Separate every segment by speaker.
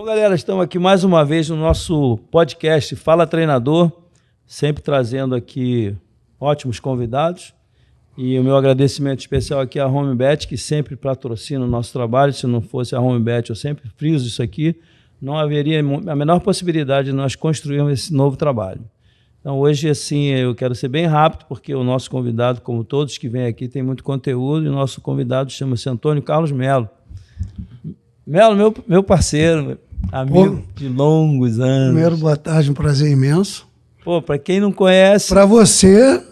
Speaker 1: Bom, galera, estamos aqui mais uma vez no nosso podcast Fala Treinador, sempre trazendo aqui ótimos convidados. E o meu agradecimento especial aqui à HomeBet, que sempre patrocina o nosso trabalho. Se não fosse a HomeBet, eu sempre friso isso aqui, não haveria a menor possibilidade de nós construirmos esse novo trabalho. Então, hoje, assim, eu quero ser bem rápido, porque o nosso convidado, como todos que vêm aqui, tem muito conteúdo, e o nosso convidado chama-se Antônio Carlos Melo. Melo, meu parceiro, amigo de longos anos.
Speaker 2: Primeiro, boa tarde, um prazer imenso.
Speaker 1: Pô, para quem não conhece...
Speaker 2: Para você,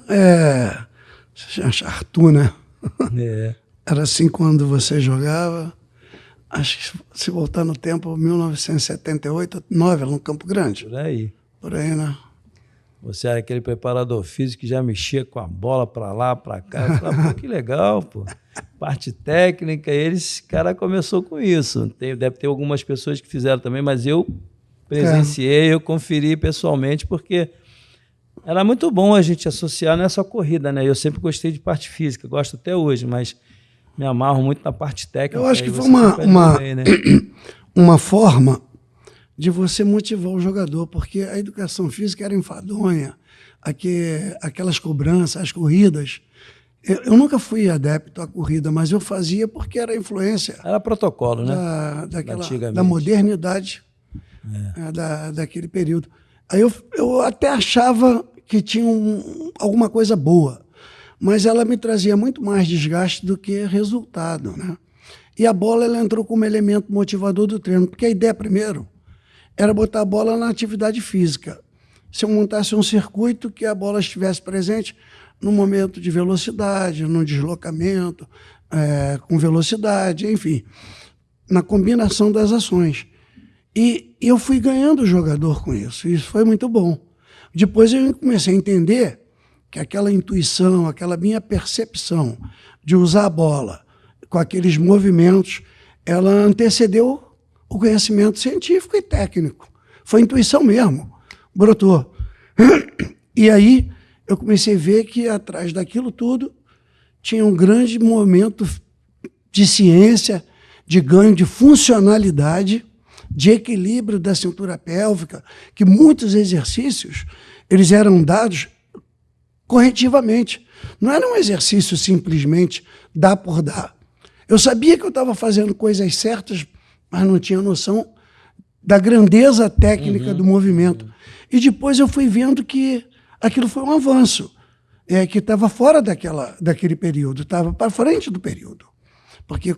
Speaker 2: Arthur, né?
Speaker 1: É.
Speaker 2: Era assim quando você jogava, acho que se voltar no tempo, 1978, 9, no Campo Grande.
Speaker 1: Por aí.
Speaker 2: Por aí, né?
Speaker 1: Você era aquele preparador físico que já mexia com a bola para lá, para cá. Eu falava, pô, que legal, pô. Parte técnica, esse cara começou com isso. Deve ter algumas pessoas que fizeram também, mas eu presenciei, eu conferi pessoalmente, porque era muito bom a gente associar nessa corrida, né? Eu sempre gostei de parte física, gosto até hoje, mas me amarro muito na parte técnica.
Speaker 2: Eu acho que foi uma forma de você motivar o jogador, porque a educação física era enfadonha, aquelas cobranças, as corridas. Eu nunca fui adepto à corrida, mas eu fazia porque era influência.
Speaker 1: Era protocolo, né?
Speaker 2: Da modernidade daquele período. Aí eu até achava que tinha alguma coisa boa, mas ela me trazia muito mais desgaste do que resultado, né? E a bola ela entrou como elemento motivador do treino, porque a ideia primeiro era botar a bola na atividade física. Se eu montasse um circuito que a bola estivesse presente no momento de velocidade, no deslocamento, com velocidade, enfim, na combinação das ações. E eu fui ganhando o jogador com isso, e isso foi muito bom. Depois eu comecei a entender que aquela intuição, aquela minha percepção de usar a bola com aqueles movimentos, ela antecedeu o conhecimento científico e técnico. Foi intuição mesmo, brotou. E aí eu comecei a ver que atrás daquilo tudo tinha um grande momento de ciência, de ganho de funcionalidade, de equilíbrio da cintura pélvica, que muitos exercícios eles eram dados corretivamente. Não era um exercício simplesmente dar por dar. Eu sabia que eu estava fazendo coisas certas, mas não tinha noção da grandeza técnica do movimento. E depois eu fui vendo que aquilo foi um avanço, que estava fora daquele período, estava para frente do período. Porque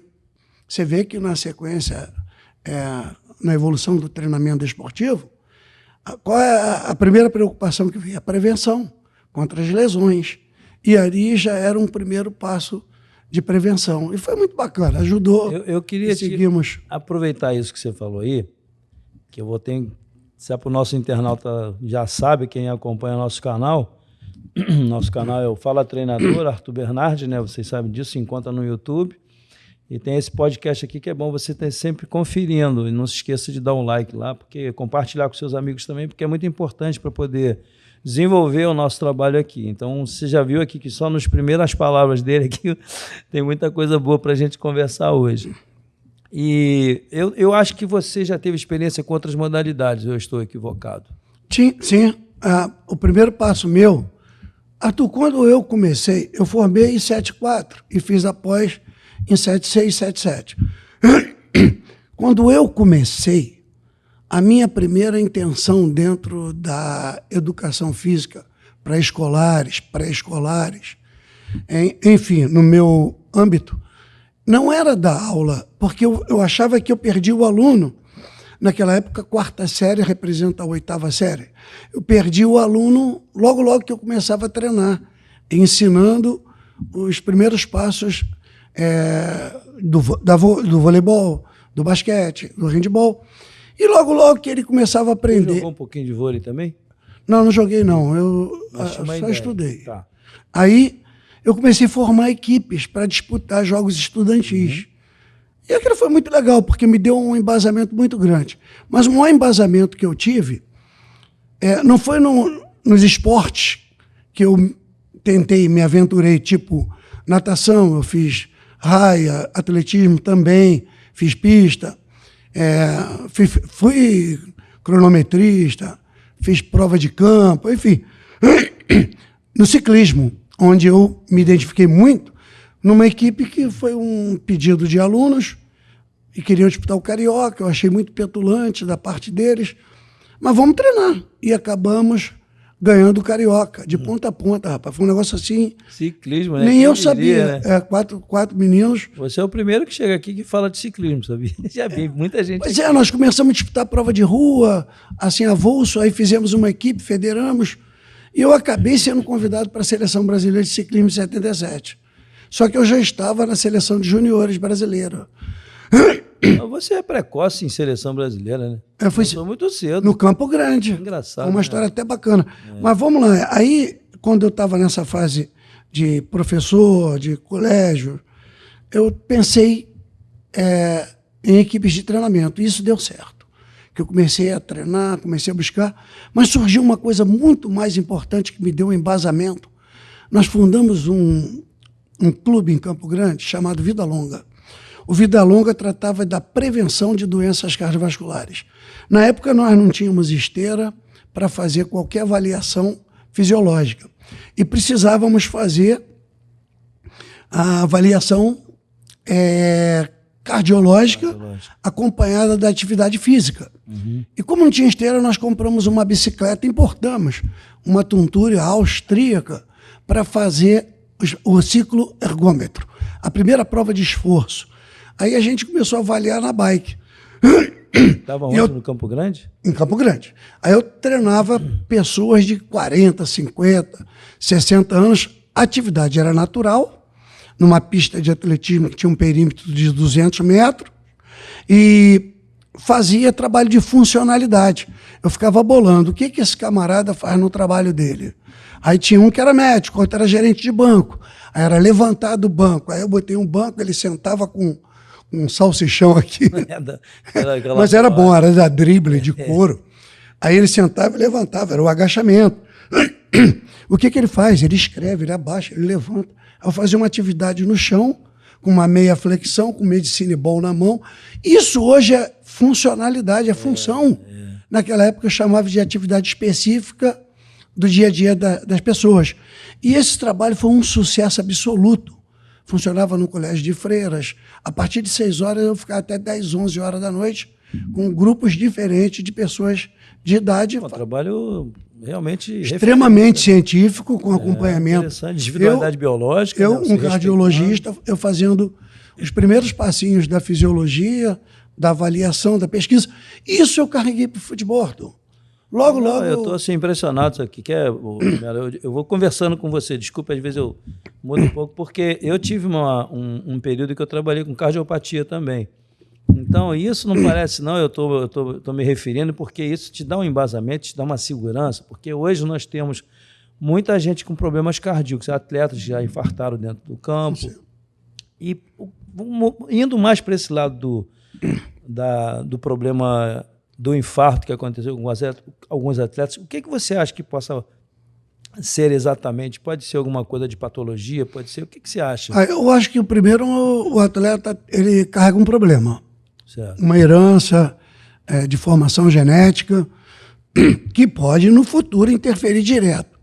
Speaker 2: você vê que na sequência, na evolução do treinamento esportivo, qual é a primeira preocupação que veio? A prevenção contra as lesões. E ali já era um primeiro passo de prevenção. E foi muito bacana, ajudou.
Speaker 1: Eu queria aproveitar isso que você falou aí, que eu vou ter, se é para o nosso internauta já sabe, quem acompanha nosso canal é o Fala Treinador, Arthur Bernardi, né? Vocês sabem disso, se encontra no YouTube. E tem esse podcast aqui que é bom você ter sempre conferindo. E não se esqueça de dar um like lá, porque compartilhar com seus amigos também, porque é muito importante para poder desenvolver o nosso trabalho aqui. Então, você já viu aqui que só nas primeiras palavras dele aqui tem muita coisa boa para a gente conversar hoje. E eu acho que você já teve experiência com outras modalidades, eu estou equivocado?
Speaker 2: Sim. O primeiro passo meu, Arthur, quando eu comecei, eu formei em 7.4 e fiz a pós em 7.6, 7.7. Quando eu comecei, a minha primeira intenção dentro da educação física para escolares, pré-escolares, enfim, no meu âmbito, não era dar aula, porque eu achava que eu perdi o aluno. Naquela época, a 4ª série representa a 8ª série. Eu perdi o aluno logo que eu começava a treinar, ensinando os primeiros passos do voleibol, do basquete, do handebol. E logo que ele começava a aprender...
Speaker 1: Você jogou um pouquinho de vôlei também?
Speaker 2: Não joguei não, eu só estudei.
Speaker 1: Tá.
Speaker 2: Aí eu comecei a formar equipes para disputar jogos estudantis. E aquilo foi muito legal, porque me deu um embasamento muito grande. Mas o maior embasamento que eu tive não foi nos esportes que eu me aventurei, tipo natação, eu fiz raia, atletismo também, fiz pista. Fui cronometrista, fiz prova de campo, enfim. No ciclismo, onde eu me identifiquei muito, numa equipe que foi um pedido de alunos e queriam disputar o Carioca, eu achei muito petulante da parte deles, mas vamos treinar. E acabamos ganhando o Carioca, de ponta a ponta, rapaz. Foi um negócio assim...
Speaker 1: Ciclismo, né?
Speaker 2: Nem
Speaker 1: Quem
Speaker 2: eu
Speaker 1: diria,
Speaker 2: sabia.
Speaker 1: né?
Speaker 2: Quatro meninos.
Speaker 1: Você é o primeiro que chega aqui que fala de ciclismo, sabia? Já vi muita gente
Speaker 2: Pois
Speaker 1: aqui.
Speaker 2: nós começamos a disputar prova de rua, assim, avulso, aí fizemos uma equipe, federamos, e eu acabei sendo convidado para a Seleção Brasileira de Ciclismo em 77. Só que eu já estava na Seleção de Juniores brasileira.
Speaker 1: Você é precoce em seleção brasileira, né?
Speaker 2: Eu fui
Speaker 1: Começou muito cedo.
Speaker 2: no Campo Grande.
Speaker 1: Engraçado,
Speaker 2: Uma
Speaker 1: né?
Speaker 2: história até bacana. Mas vamos lá. Aí, quando eu estava nessa fase de professor, de colégio, eu pensei em equipes de treinamento. E isso deu certo. Que eu comecei a treinar, comecei a buscar. Mas surgiu uma coisa muito mais importante que me deu um embasamento. Nós fundamos um clube em Campo Grande chamado Vida Longa. O Vida Longa tratava da prevenção de doenças cardiovasculares. Na época, nós não tínhamos esteira para fazer qualquer avaliação fisiológica. E precisávamos fazer a avaliação cardiológica acompanhada da atividade física. E como não tinha esteira, nós compramos uma bicicleta, importamos uma Tunturia austríaca para fazer o ciclo ergômetro, a primeira prova de esforço. Aí a gente começou a avaliar na bike.
Speaker 1: Estava onde? No Campo Grande?
Speaker 2: Em Campo Grande. Aí eu treinava pessoas de 40, 50, 60 anos. A atividade era natural, numa pista de atletismo que tinha um perímetro de 200 metros, e fazia trabalho de funcionalidade. Eu ficava bolando o que esse camarada faz no trabalho dele. Aí tinha um que era médico, outro era gerente de banco. Aí era levantar do banco. Aí eu botei um banco, ele sentava com um salsichão aqui. Mas era bom, era da drible, de couro. Aí ele sentava e levantava, era o agachamento. O que ele faz? Ele escreve, ele abaixa, ele levanta. Eu fazia uma atividade no chão, com uma meia flexão, com medicine ball na mão. Isso hoje é funcionalidade, é função. Naquela época eu chamava de atividade específica do dia a dia das pessoas. E esse trabalho foi um sucesso absoluto. Funcionava no colégio de freiras. A partir de 6 horas eu ficava até 10, 11 horas da noite, com grupos diferentes de pessoas de idade.
Speaker 1: Um trabalho realmente
Speaker 2: extremamente científico, com acompanhamento.
Speaker 1: Interessante, individualidade biológica.
Speaker 2: Eu, um cardiologista, eu fazendo os primeiros passinhos da fisiologia, da avaliação, da pesquisa. Isso eu carreguei para o futebol, Arthur. Logo.
Speaker 1: Eu estou assim, impressionado isso aqui. Eu vou conversando com você, desculpa, às vezes eu mudo um pouco, porque eu tive um período que eu trabalhei com cardiopatia também. Então, isso não parece, não, eu tô me referindo, porque isso te dá um embasamento, te dá uma segurança, porque hoje nós temos muita gente com problemas cardíacos, atletas já infartaram dentro do campo. Sim. E indo mais para esse lado do problema do infarto que aconteceu com alguns atletas, o que você acha que possa ser exatamente? Pode ser alguma coisa de patologia? Pode ser? O que você acha?
Speaker 2: Eu acho que o primeiro, o atleta ele carrega um problema.
Speaker 1: Certo.
Speaker 2: Uma herança de formação genética que pode, no futuro, interferir direto.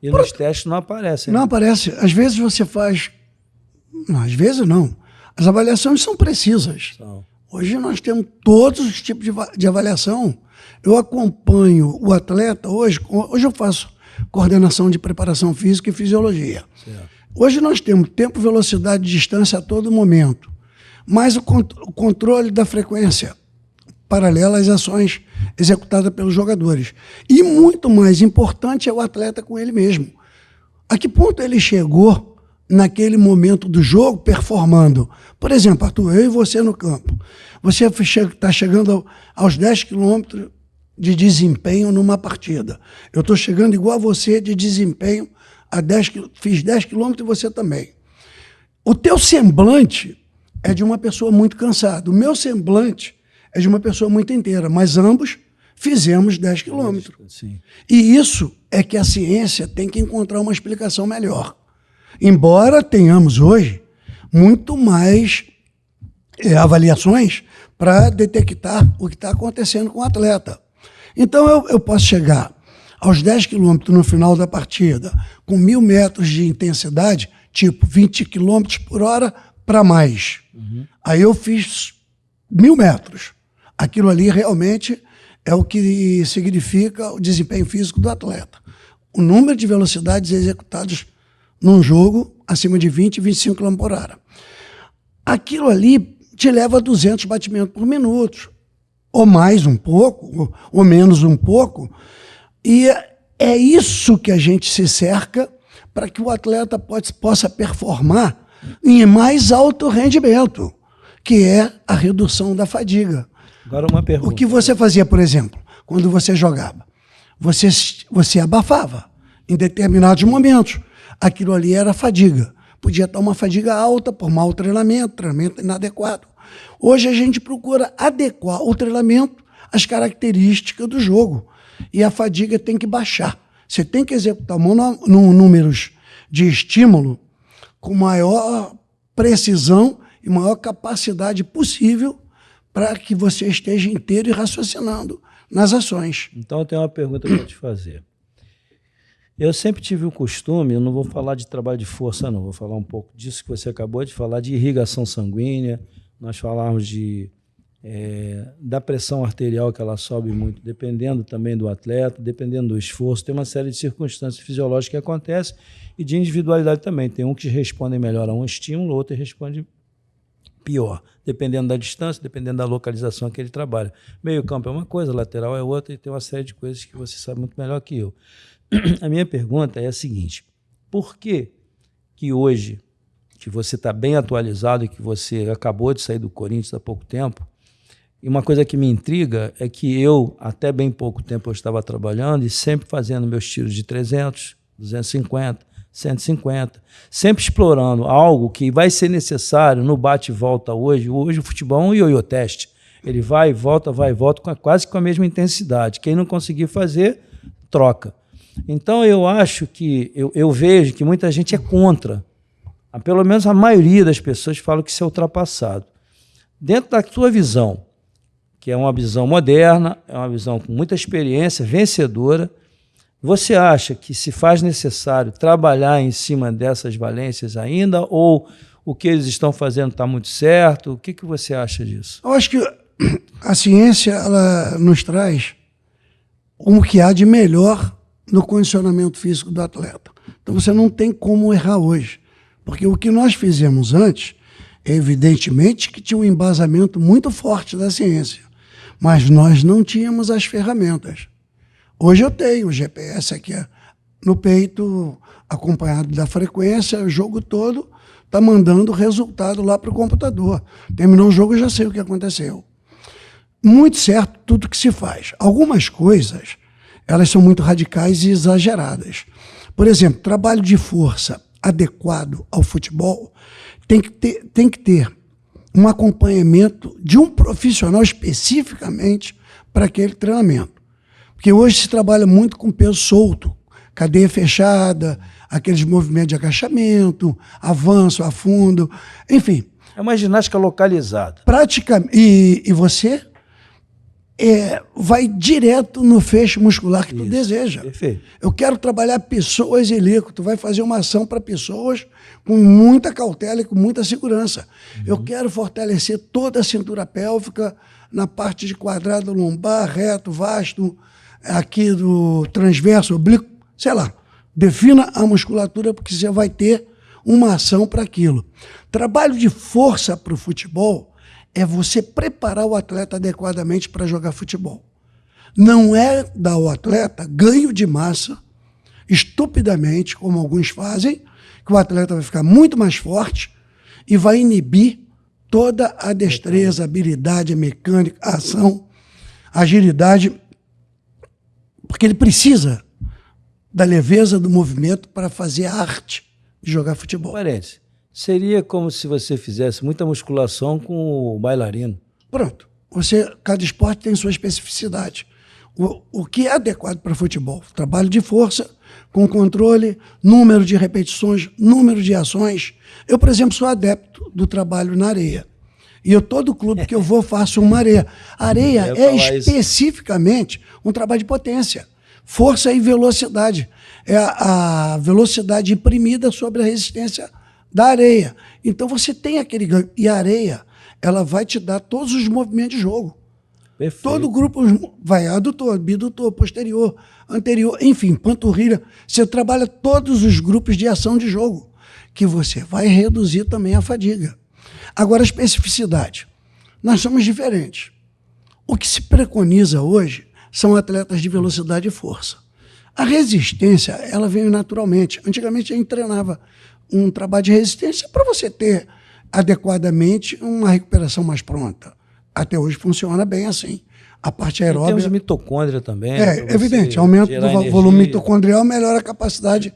Speaker 1: E nos testes não aparece, né?
Speaker 2: Não aparece. Às vezes você faz... Não, às vezes não. As avaliações são precisas. Hoje nós temos todos os tipos de avaliação. Eu acompanho o atleta hoje eu faço coordenação de preparação física e fisiologia.
Speaker 1: Certo.
Speaker 2: Hoje nós temos tempo, velocidade e distância a todo momento, mas o controle da frequência paralela às ações executadas pelos jogadores. E muito mais importante é o atleta com ele mesmo. A que ponto ele chegou naquele momento do jogo, performando. Por exemplo, Arthur, eu e você no campo. Você está chegando aos 10 quilômetros de desempenho numa partida. Eu estou chegando igual a você de desempenho, fiz 10 quilômetros e você também. O teu semblante é de uma pessoa muito cansada. O meu semblante é de uma pessoa muito inteira, mas ambos fizemos 10 quilômetros.
Speaker 1: Sim.
Speaker 2: E isso é que a ciência tem que encontrar uma explicação melhor. Embora tenhamos hoje muito mais avaliações para detectar o que está acontecendo com o atleta. Então, eu posso chegar aos 10 quilômetros no final da partida, com 1.000 metros de intensidade, tipo 20 quilômetros por hora para mais. Aí eu fiz 1.000 metros. Aquilo ali realmente é o que significa o desempenho físico do atleta. O número de velocidades executadas num jogo acima de 20 e 25 km por hora. Aquilo ali te leva a 200 batimentos por minuto, ou mais um pouco, ou menos um pouco, e é isso que a gente se cerca para que o atleta possa performar em mais alto rendimento, que é a redução da fadiga.
Speaker 1: Agora uma pergunta.
Speaker 2: O que você fazia, por exemplo, quando você jogava? Você abafava em determinados momentos. Aquilo ali era fadiga. Podia estar uma fadiga alta por mau treinamento inadequado. Hoje a gente procura adequar o treinamento às características do jogo. E a fadiga tem que baixar. Você tem que executar números de estímulo com maior precisão e maior capacidade possível para que você esteja inteiro e raciocinando nas ações.
Speaker 1: Então eu tenho uma pergunta para te fazer. Eu sempre tive o costume, eu não vou falar de trabalho de força não, vou falar um pouco disso que você acabou de falar, de irrigação sanguínea, nós falamos da pressão arterial, que ela sobe muito, dependendo também do atleta, dependendo do esforço, tem uma série de circunstâncias fisiológicas que acontecem e de individualidade também. Tem um que responde melhor a um estímulo, outro responde pior, dependendo da distância, dependendo da localização que ele trabalha. Meio campo é uma coisa, lateral é outra, e tem uma série de coisas que você sabe muito melhor que eu. A minha pergunta é a seguinte: por que hoje, que você está bem atualizado e que você acabou de sair do Corinthians há pouco tempo, e uma coisa que me intriga é que eu, até bem pouco tempo, eu estava trabalhando e sempre fazendo meus tiros de 300, 250, 150, sempre explorando algo que vai ser necessário no bate e volta hoje. Hoje o futebol é um ioiô teste. Ele vai e volta, quase com a mesma intensidade. Quem não conseguir fazer, troca. Então eu acho que, eu vejo que muita gente é contra. Pelo menos a maioria das pessoas fala que isso é ultrapassado. Dentro da sua visão, que é uma visão moderna, é uma visão com muita experiência, vencedora, você acha que se faz necessário trabalhar em cima dessas valências ainda, ou o que eles estão fazendo está muito certo? O que você acha disso?
Speaker 2: Eu acho que a ciência ela nos traz o que há de melhor no condicionamento físico do atleta. Então você não tem como errar hoje, porque o que nós fizemos antes, evidentemente que tinha um embasamento muito forte da ciência, mas nós não tínhamos as ferramentas. Hoje eu tenho o GPS aqui no peito, acompanhado da frequência, o jogo todo está mandando o resultado lá para o computador. Terminou o jogo, eu já sei o que aconteceu. Muito certo tudo que se faz. Algumas coisas, elas são muito radicais e exageradas. Por exemplo, trabalho de força adequado ao futebol tem que ter um acompanhamento de um profissional especificamente para aquele treinamento. Porque hoje se trabalha muito com peso solto, cadeia fechada, aqueles movimentos de agachamento, avanço, afundo, enfim.
Speaker 1: É uma ginástica localizada.
Speaker 2: Praticamente. E você vai direto no feixe muscular que tu deseja.
Speaker 1: Perfeito.
Speaker 2: Eu quero trabalhar pessoas ilíquidas. Tu vai fazer uma ação para pessoas com muita cautela e com muita segurança. Eu quero fortalecer toda a cintura pélvica na parte de quadrado lombar, reto, vasto, aqui do transverso, oblíquo, sei lá. Defina a musculatura porque você vai ter uma ação para aquilo. Trabalho de força para o futebol é você preparar o atleta adequadamente para jogar futebol. Não é dar ao atleta ganho de massa, estupidamente, como alguns fazem, que o atleta vai ficar muito mais forte e vai inibir toda a destreza, a habilidade, a mecânica, a ação, a agilidade, porque ele precisa da leveza do movimento para fazer a arte de jogar futebol.
Speaker 1: Parece. Seria como se você fizesse muita musculação com o bailarino.
Speaker 2: Pronto. Cada esporte tem sua especificidade. O que é adequado para futebol? Trabalho de força, com controle, número de repetições, número de ações. Eu, por exemplo, sou adepto do trabalho na areia. E todo clube que eu vou faço uma areia. Areia é especificamente um trabalho de potência, força e velocidade. É a velocidade imprimida sobre a resistência da areia. Então você tem aquele ganho. E a areia, ela vai te dar todos os movimentos de jogo.
Speaker 1: Perfeito.
Speaker 2: Todo grupo vai adutor, bidutor, posterior, anterior, enfim, panturrilha. Você trabalha todos os grupos de ação de jogo, que você vai reduzir também a fadiga. Agora, a especificidade. Nós somos diferentes. O que se preconiza hoje são atletas de velocidade e força. A resistência, ela veio naturalmente. Antigamente, a gente treinava um trabalho de resistência para você ter adequadamente uma recuperação mais pronta. Até hoje funciona bem assim. A parte aeróbica...
Speaker 1: Temos mitocôndria também.
Speaker 2: É evidente, aumento do volume mitocondrial melhora a capacidade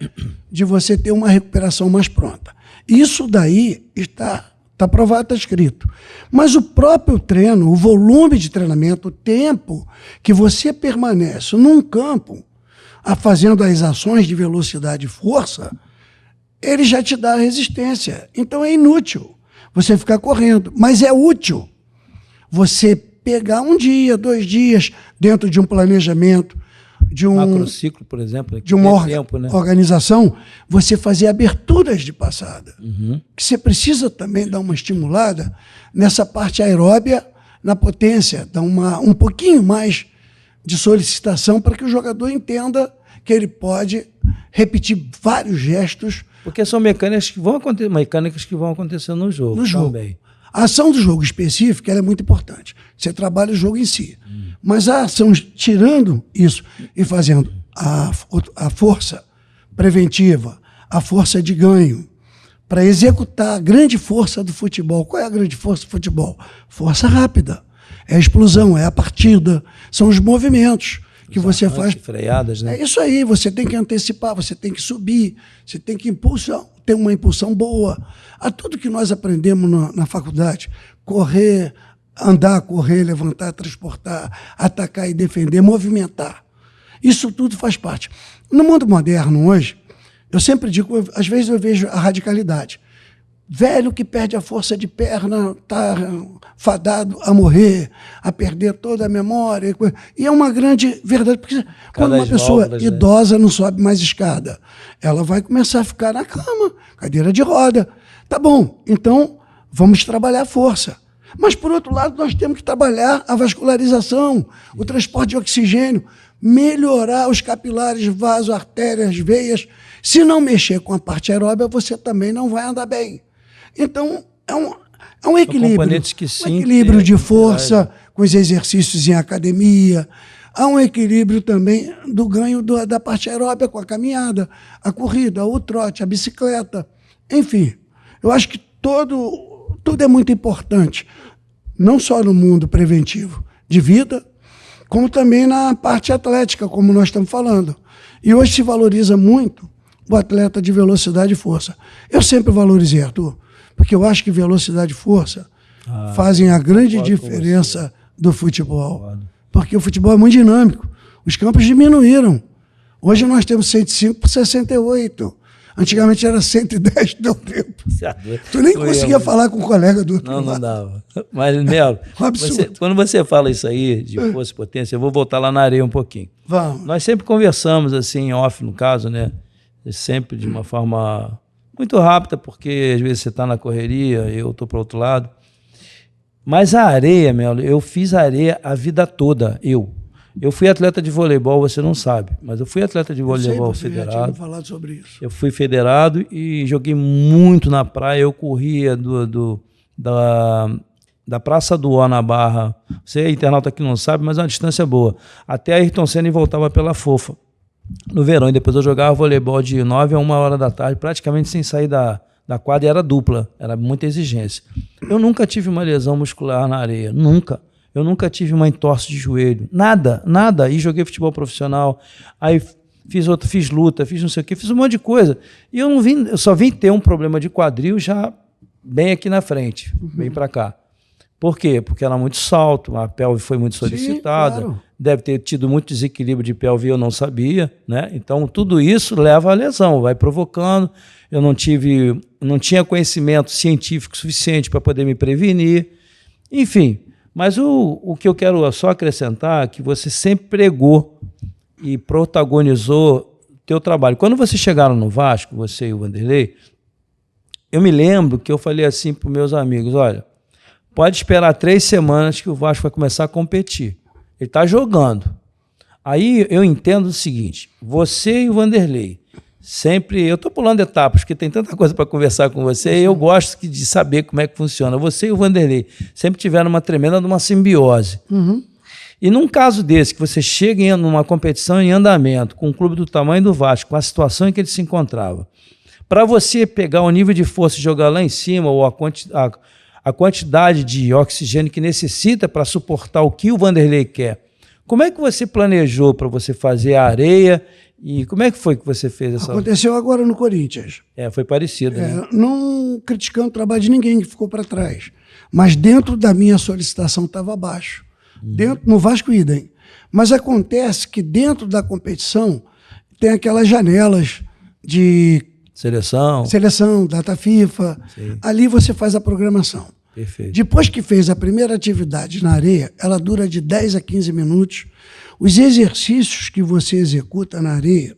Speaker 2: de você ter uma recuperação mais pronta. Isso daí está provado, está escrito. Mas o próprio treino, o volume de treinamento, o tempo que você permanece num campo fazendo as ações de velocidade e força, ele já te dá resistência. Então é inútil você ficar correndo, mas é útil você pegar 1 dia, 2 dias dentro de um planejamento, de um
Speaker 1: macrociclo, por exemplo,
Speaker 2: de uma organização, você fazer aberturas de passada. Que você precisa também dar uma estimulada nessa parte aeróbia, na potência, dar um pouquinho mais de solicitação para que o jogador entenda que ele pode repetir vários gestos.
Speaker 1: Porque são mecânicas que vão acontecer no jogo.
Speaker 2: No jogo.
Speaker 1: Também.
Speaker 2: A ação do jogo específica é muito importante. Você trabalha o jogo em si. Mas a ação, tirando isso e fazendo a força preventiva, a força de ganho, para executar a grande força do futebol. Qual é a grande força do futebol? Força rápida. É a explosão, é a partida, são os movimentos que você faz.
Speaker 1: Freadas, né?
Speaker 2: É isso aí, você tem que antecipar, você tem que subir, você tem que ter uma impulsão boa. A tudo que nós aprendemos na faculdade, correr, andar, correr, levantar, transportar, atacar e defender, movimentar. Isso tudo faz parte. No mundo moderno hoje, eu sempre digo, às vezes eu vejo a radicalidade. Velho que perde a força de perna está fadado a morrer, a perder toda a memória. E é uma grande verdade, porque quando uma pessoa idosa não sobe mais escada, ela vai começar a ficar na cama, cadeira de roda. Tá bom, então vamos trabalhar a força. Mas, por outro lado, nós temos que trabalhar a vascularização, o transporte de oxigênio, melhorar os capilares, vasos, artérias, veias. Se não mexer com a parte aeróbica, você também não vai andar bem. Então, é um equilíbrio. Um equilíbrio de força com os exercícios em academia. Há um equilíbrio também do ganho da parte aeróbica com a caminhada, a corrida, o trote, a bicicleta. Enfim, eu acho que tudo é muito importante, não só no mundo preventivo de vida, como também na parte atlética, como nós estamos falando. E hoje se valoriza muito o atleta de velocidade e força. Eu sempre valorizei, Arthur, porque eu acho que velocidade e força fazem a grande diferença do futebol. Porque o futebol é muito dinâmico. Os campos diminuíram. Hoje nós temos 105 por 68. Antigamente era 110 do tempo. Tu nem conseguia falar com um colega do outro lado.
Speaker 1: Não dava. Mas, Melo, quando você fala isso aí, de força e potência, eu vou voltar lá na areia um pouquinho.
Speaker 2: Vamos.
Speaker 1: Nós sempre conversamos, assim, off, no caso, né? Sempre de uma forma muito rápida, porque às vezes você está na correria, eu estou para o outro lado. Mas a areia, Melo, eu fiz areia a vida toda, Eu fui atleta de voleibol, você não sabe, mas eu fui atleta de voleibol federado. Já tinha
Speaker 2: falado sobre isso.
Speaker 1: Eu fui federado e joguei muito na praia. Eu corria da Praça do Ó na Barra. Você é internauta aqui não sabe, mas é uma distância boa. Até a Ayrton Senna e voltava pela Fofa. No verão. E depois eu jogava voleibol de 9 a 1 hora da tarde, praticamente sem sair da quadra. E era dupla, era muita exigência. Eu nunca tive uma lesão muscular na areia, nunca. Eu nunca tive uma entorse de joelho, nada. E joguei futebol profissional, aí fiz luta, fiz não sei o quê, fiz um monte de coisa. E eu só vim ter um problema de quadril já bem aqui na frente, bem para cá. Por quê? Porque era muito salto, a pelve foi muito solicitada, sim, claro. Deve ter tido muito desequilíbrio de pelve e eu não sabia, né? Então tudo isso leva à lesão, vai provocando. Eu não tinha conhecimento científico suficiente para poder me prevenir. Enfim, mas o que eu quero só acrescentar é que você sempre pregou e protagonizou o teu trabalho. Quando vocês chegaram no Vasco, você e o Vanderlei, eu me lembro que eu falei assim para os meus amigos, olha, pode esperar 3 semanas que o Vasco vai começar a competir. Ele está jogando. Aí eu entendo o seguinte, você e o Vanderlei, sempre, eu estou pulando etapas, porque tem tanta coisa para conversar com você, e eu gosto de saber como é que funciona. Você e o Vanderlei sempre tiveram uma tremenda uma simbiose.
Speaker 2: Uhum.
Speaker 1: E num caso desse, que você chega em uma competição em andamento, com um clube do tamanho do Vasco, com a situação em que ele se encontrava, para você pegar o nível de força e jogar lá em cima, ou a quantidade de oxigênio que necessita para suportar o que o Vanderlei quer, como é que você planejou para você fazer a areia e como é que foi que você fez essa...
Speaker 2: Aconteceu agora no Corinthians.
Speaker 1: Foi parecido, né?
Speaker 2: Não criticando o trabalho de ninguém que ficou para trás, mas dentro da minha solicitação estava abaixo. Dentro, no Vasco idem. Mas acontece que dentro da competição tem aquelas janelas de seleção, data FIFA. Sim. Ali você faz a programação.
Speaker 1: Perfeito.
Speaker 2: Depois que fez a primeira atividade na areia, ela dura de 10 a 15 minutos. Os exercícios que você executa na areia,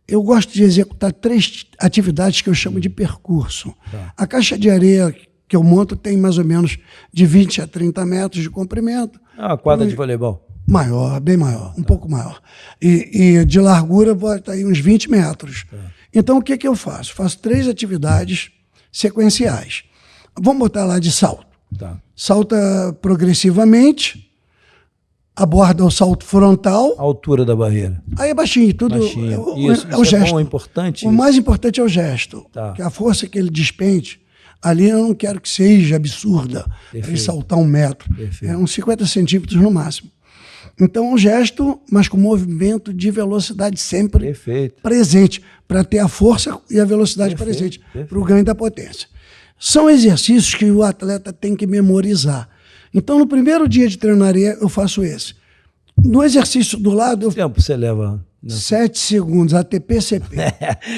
Speaker 2: eu gosto de executar 3 atividades que eu chamo de percurso. Tá. A caixa de areia que eu monto tem mais ou menos de 20 a 30 metros de comprimento.
Speaker 1: A quadra de voleibol?
Speaker 2: Maior, bem maior, um pouco maior. E de largura bota aí uns 20 metros. Então o que eu faço? Faço 3 atividades sequenciais. Vamos botar lá de salto.
Speaker 1: Tá.
Speaker 2: Salta progressivamente, aborda o salto frontal.
Speaker 1: A altura da barreira.
Speaker 2: Aí é baixinho, tudo.
Speaker 1: Baixinho.
Speaker 2: É o gesto.
Speaker 1: Bom, importante.
Speaker 2: O mais importante é o gesto.
Speaker 1: Tá.
Speaker 2: Que a força que ele despende, ali eu não quero que seja absurda, para ele saltar 1 metro.
Speaker 1: Perfeito.
Speaker 2: É uns 50 centímetros no máximo. Então, um gesto, mas com movimento de velocidade sempre presente, para ter a força e a velocidade presente, para o ganho da potência. São exercícios que o atleta tem que memorizar. Então, no primeiro dia de treinaria, eu faço esse. No exercício do lado...
Speaker 1: Quanto tempo você leva?
Speaker 2: 7 segundos, ATP-CP.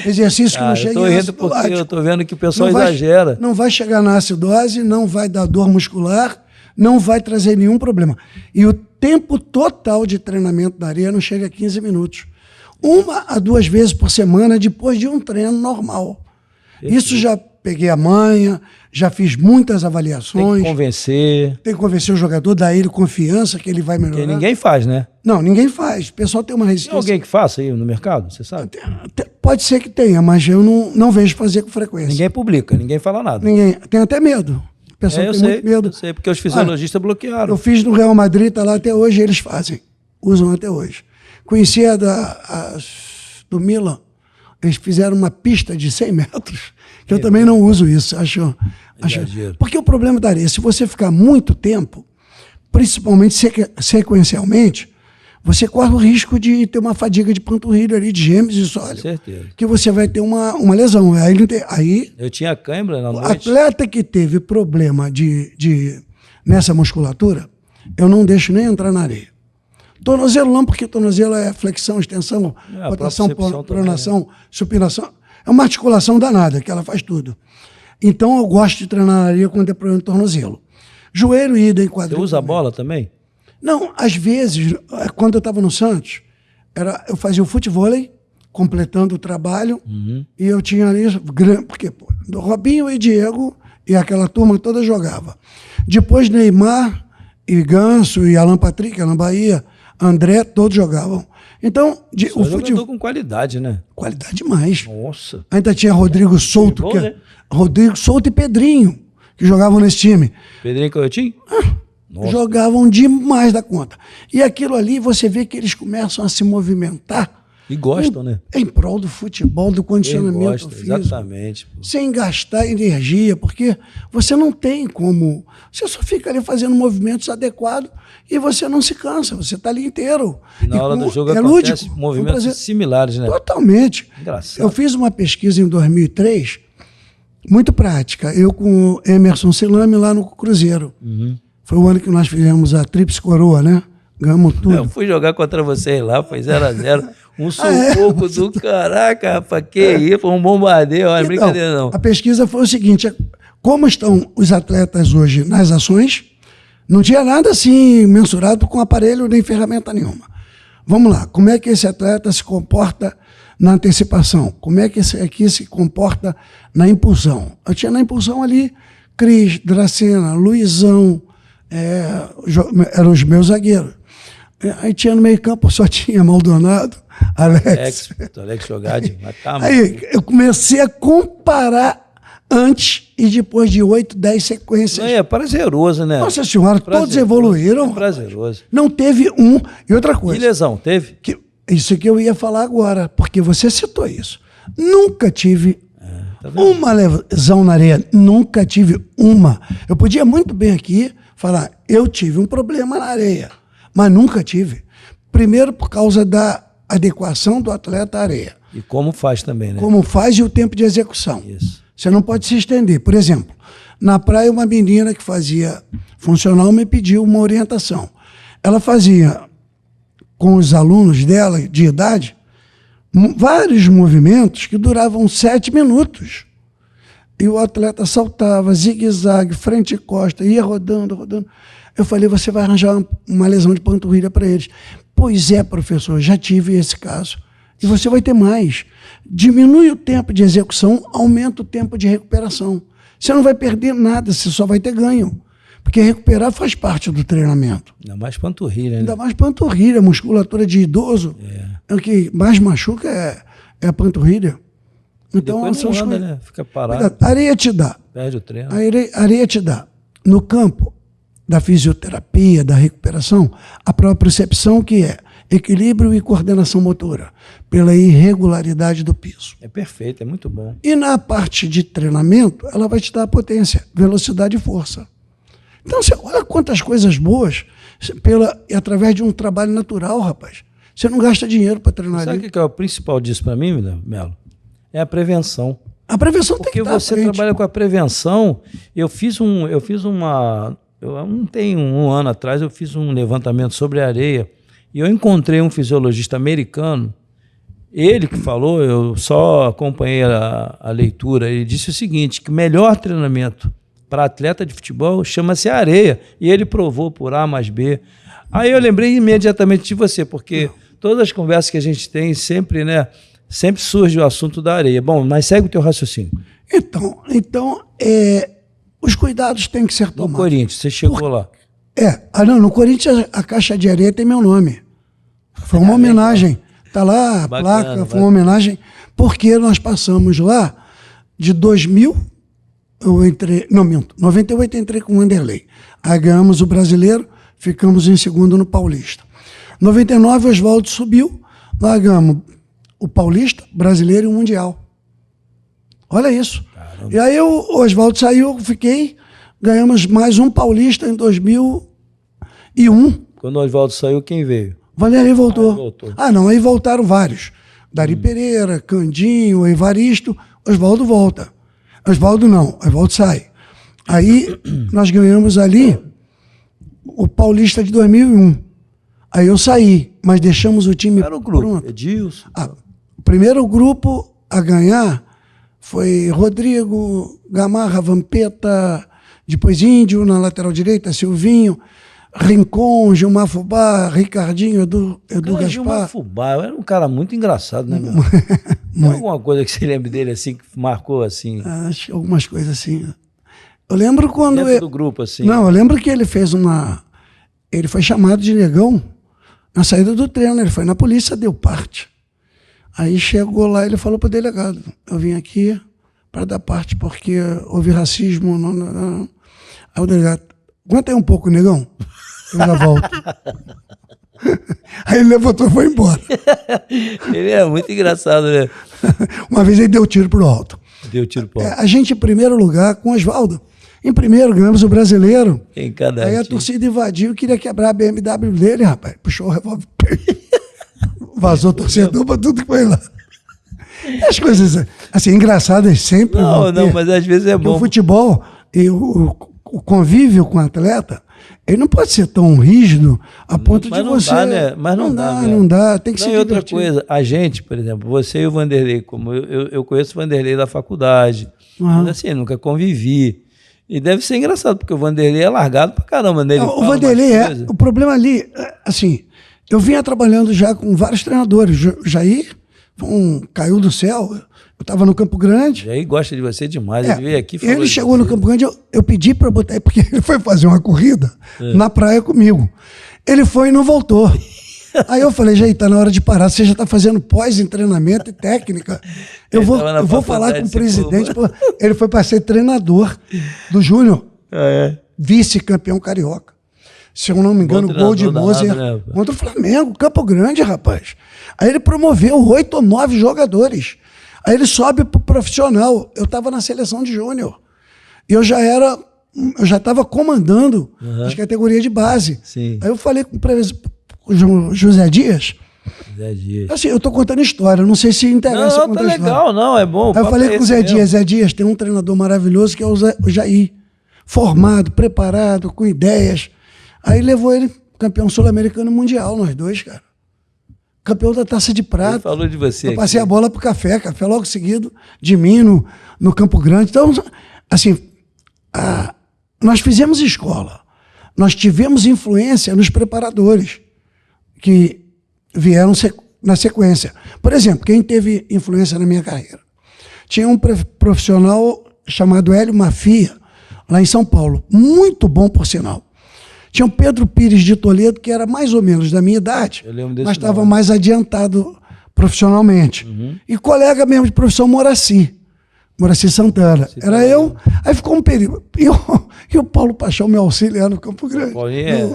Speaker 2: Exercício que não chega
Speaker 1: em acidose. Porque eu estou vendo que o pessoal exagera.
Speaker 2: Não vai chegar na acidose, não vai dar dor muscular, não vai trazer nenhum problema. E o tempo total de treinamento da areia não chega a 15 minutos. 1 a 2 vezes por semana, depois de um treino normal. Isso já peguei a manha, já fiz muitas avaliações.
Speaker 1: Tem que convencer
Speaker 2: o jogador, dar ele confiança que ele vai melhorar.
Speaker 1: Porque ninguém faz, né?
Speaker 2: Não, ninguém faz. O pessoal tem uma resistência.
Speaker 1: Tem alguém que faça aí no mercado, você sabe?
Speaker 2: Pode ser que tenha, mas eu não vejo fazer com frequência.
Speaker 1: Ninguém publica, ninguém fala nada.
Speaker 2: Ninguém. Tem até medo. O pessoal tem muito medo.
Speaker 1: Eu sei, porque os fisiologistas bloquearam.
Speaker 2: Eu fiz no Real Madrid, tá lá até hoje, eles fazem. Usam até hoje. Conhecia do Milan, eles fizeram uma pista de 100 metros, que eu também não uso isso. Acho. Porque o problema da areia, se você ficar muito tempo, principalmente sequencialmente, você corre o risco de ter uma fadiga de panturrilha ali, de gêmeos e sólido.
Speaker 1: Certeza. Que
Speaker 2: você vai ter uma lesão. Aí
Speaker 1: eu tinha cãibra na noite.
Speaker 2: O atleta que teve problema nessa musculatura, eu não deixo nem entrar na areia. Tornozelo não, porque tornozelo é flexão, extensão, rotação, pronação, supinação. É uma articulação danada, que ela faz tudo. Então eu gosto de treinar na areia quando é problema de tornozelo. Joelho, idem, quadril.
Speaker 1: Você usa a bola também?
Speaker 2: Não, às vezes, quando eu estava no Santos, eu fazia o futevôlei, completando o trabalho, e eu tinha ali, porque Robinho e Diego e aquela turma toda jogava. Depois Neymar e Ganso e Alan Patrick, Alan Bahia, André, todos jogavam. Então,
Speaker 1: o futebol com qualidade, né?
Speaker 2: Qualidade demais.
Speaker 1: Nossa.
Speaker 2: Ainda tinha Rodrigo Souto,
Speaker 1: né?
Speaker 2: Rodrigo Souto e Pedrinho, que jogavam nesse time.
Speaker 1: Pedrinho Coyotinho?
Speaker 2: Jogavam demais da conta. E aquilo ali, você vê que eles começam a se movimentar.
Speaker 1: E gostam, né?
Speaker 2: Em prol do futebol, do condicionamento físico.
Speaker 1: Exatamente.
Speaker 2: Sem gastar energia, porque você não tem como... Você só fica ali fazendo movimentos adequados e você não se cansa, você está ali inteiro.
Speaker 1: E na hora do jogo acontece movimentos similares, né?
Speaker 2: Totalmente.
Speaker 1: Engraçado.
Speaker 2: Eu fiz uma pesquisa em 2003, muito prática, eu com o Emerson Silame lá no Cruzeiro. Foi o ano que nós fizemos a Tríplice Coroa, né? Ganhamos tudo.
Speaker 1: Eu fui jogar contra vocês lá, foi 0-0. Um sufoco do caraca, rapaz, que isso, foi um bombardeio, olha, então, brincadeira não.
Speaker 2: A pesquisa foi o seguinte, como estão os atletas hoje nas ações, não tinha nada assim mensurado com aparelho nem ferramenta nenhuma. Vamos lá, como é que esse atleta se comporta na antecipação? Como é que esse aqui se comporta na impulsão? Eu tinha na impulsão ali Cris, Dracena, Luizão, eram os meus zagueiros. Aí tinha no meio campo, só tinha Maldonado, Alex
Speaker 1: Jogade.
Speaker 2: Aí eu comecei a comparar antes e depois de 8, 10 sequências.
Speaker 1: É prazeroso, né?
Speaker 2: Nossa senhora, todos evoluíram.
Speaker 1: É prazeroso.
Speaker 2: Não teve um. E outra coisa.
Speaker 1: E lesão, teve?
Speaker 2: Isso que eu ia falar agora, porque você citou isso. Nunca tive uma lesão na areia. Nunca tive uma. Eu podia muito bem aqui falar, eu tive um problema na areia, mas nunca tive. Primeiro por causa da adequação do atleta à areia.
Speaker 1: E como faz também, né?
Speaker 2: Como faz e o tempo de execução.
Speaker 1: Isso.
Speaker 2: Você não pode se estender. Por exemplo, na praia uma menina que fazia funcional me pediu uma orientação. Ela fazia com os alunos dela de idade vários movimentos que duravam 7 minutos. E o atleta saltava, zigue-zague, frente e costa, ia rodando, rodando. Eu falei, você vai arranjar uma lesão de panturrilha para eles. Pois é, professor, já tive esse caso. E você vai ter mais. Diminui o tempo de execução, aumenta o tempo de recuperação. Você não vai perder nada, você só vai ter ganho. Porque recuperar faz parte do treinamento.
Speaker 1: Ainda mais panturrilha, né?
Speaker 2: Ainda mais panturrilha, musculatura de idoso. O que mais machuca é a panturrilha. Então,
Speaker 1: depois não anda, né? Fica parado.
Speaker 2: A areia te dá.
Speaker 1: Perde o treino.
Speaker 2: A areia te dá. No campo da fisioterapia, da recuperação, a propriocepção, que é equilíbrio e coordenação motora, pela irregularidade do piso.
Speaker 1: É perfeito, é muito bom.
Speaker 2: E na parte de treinamento, ela vai te dar potência, velocidade e força. Então, você olha quantas coisas boas através de um trabalho natural, rapaz. Você não gasta dinheiro para treinar ali.
Speaker 1: Sabe o que é o principal disso para mim, Melo? É a prevenção.
Speaker 2: A prevenção tem que
Speaker 1: estar à frente. Porque você trabalha com a prevenção. Não tem um ano atrás, eu fiz um levantamento sobre a areia e eu encontrei um fisiologista americano. Ele que falou, eu só acompanhei a leitura, ele disse o seguinte, que o melhor treinamento para atleta de futebol chama-se areia. E ele provou por A mais B. Aí eu lembrei imediatamente de você, porque todas as conversas que a gente tem sempre, né, sempre surge o assunto da areia. Bom, mas segue o teu raciocínio.
Speaker 2: Então os cuidados têm que ser tomados.
Speaker 1: No Corinthians, você chegou lá.
Speaker 2: No Corinthians a caixa de areia tem meu nome. Foi uma homenagem. Está lá a placa, foi uma homenagem, porque nós passamos lá de 2000, 98 eu entrei com o Wanderlei. Aí ganhamos o Brasileiro, ficamos em segundo no Paulista. 99 o Oswaldo subiu, nós ganhamos o Paulista, Brasileiro e o Mundial. Olha isso. Caramba. E aí o Oswaldo saiu, ganhamos mais um Paulista em 2001.
Speaker 1: Quando o Oswaldo saiu, quem veio?
Speaker 2: Vanderlei voltou. Aí voltaram vários. Dari Pereira, Candinho, Evaristo, Oswaldo volta. Oswaldo sai. Aí nós ganhamos ali o Paulista de 2001. Aí eu saí, mas deixamos o time
Speaker 1: pronto. Era o grupo,
Speaker 2: pronto.
Speaker 1: Edilson.
Speaker 2: O primeiro grupo a ganhar foi Rodrigo, Gamarra, Vampeta, depois Índio na lateral direita, Silvinho, Rincon, Gilmar Fubá, Ricardinho, Edu Gaspar.
Speaker 1: Gilmar Fubá era um cara muito engraçado, né, meu? Tem alguma coisa que você lembra dele assim, que marcou assim?
Speaker 2: Acho algumas coisas assim. Eu lembro quando...
Speaker 1: Dentro do grupo, assim.
Speaker 2: Não, eu lembro que ele fez ele foi chamado de negão na saída do treino, ele foi na polícia, deu parte. Aí chegou lá, ele falou para o delegado, eu vim aqui para dar parte porque houve racismo. Aí o delegado, aguenta aí um pouco, negão, eu já volto. Aí ele levantou e foi embora.
Speaker 1: Ele é muito engraçado, né?
Speaker 2: Uma vez ele deu tiro pro alto.
Speaker 1: Deu tiro pro alto.
Speaker 2: A gente, em primeiro lugar, com o Oswaldo. Em primeiro, ganhamos o Brasileiro. Aí a torcida invadiu e queria quebrar a BMW dele, rapaz. Puxou o revólver. Vazou o torcedor para tudo que foi lá. As coisas, assim, engraçadas sempre.
Speaker 1: Não, mas às vezes é bom.
Speaker 2: O futebol e o convívio com o atleta, ele não pode ser tão rígido a ponto de você...
Speaker 1: Dá, né? Mas não
Speaker 2: dá. Tem que ser
Speaker 1: outra coisa, a gente, por exemplo, você e o Vanderlei, como eu conheço o Vanderlei da faculdade, mas assim, nunca convivi. E deve ser engraçado, porque o Vanderlei é largado pra caramba, né?
Speaker 2: O Vanderlei o problema ali, assim, eu vinha trabalhando já com vários treinadores. O Jair caiu do céu. Eu estava no Campo Grande.
Speaker 1: Jair gosta de você demais. Ele veio aqui e falou.
Speaker 2: Ele chegou no Campo Grande, eu pedi para botar, porque ele foi fazer uma corrida na praia comigo. Ele foi e não voltou. Aí eu falei, Jair, tá na hora de parar. Você já está fazendo pós-treinamento e técnica. Eu vou falar com o presidente. Ele foi para ser treinador do Júnior. Vice-campeão carioca. Se eu não me engano, gol de Moser contra o Flamengo, Campo Grande, rapaz. Aí ele promoveu 8 ou 9 jogadores. Aí ele sobe para o profissional. Eu estava na seleção de júnior. E eu já estava comandando as categorias de base.
Speaker 1: Sim.
Speaker 2: Aí eu falei com o José Dias. Assim, eu estou contando história, não sei se interessa.
Speaker 1: Não, tá legal, não, é bom.
Speaker 2: Aí eu falei com o Zé Dias, Zé Dias, tem um treinador maravilhoso que é o Jair. Formado, preparado, com ideias. Aí levou ele, campeão sul-americano mundial, nós dois, cara. Campeão da Taça de Prata.
Speaker 1: Ele falou de você.
Speaker 2: Eu passei a bola pro café logo seguido de mim no Campo Grande. Então, assim, nós fizemos escola. Nós tivemos influência nos preparadores que vieram na sequência. Por exemplo, quem teve influência na minha carreira? Tinha um profissional chamado Hélio Mafia, lá em São Paulo. Muito bom, por sinal. Tinha o Pedro Pires de Toledo, que era mais ou menos da minha idade, mas estava mais adiantado profissionalmente. E colega mesmo de profissão, Moraci Santana. Era eu. Aí ficou um período. E o Paulo Paixão, meu auxiliar no Campo Grande,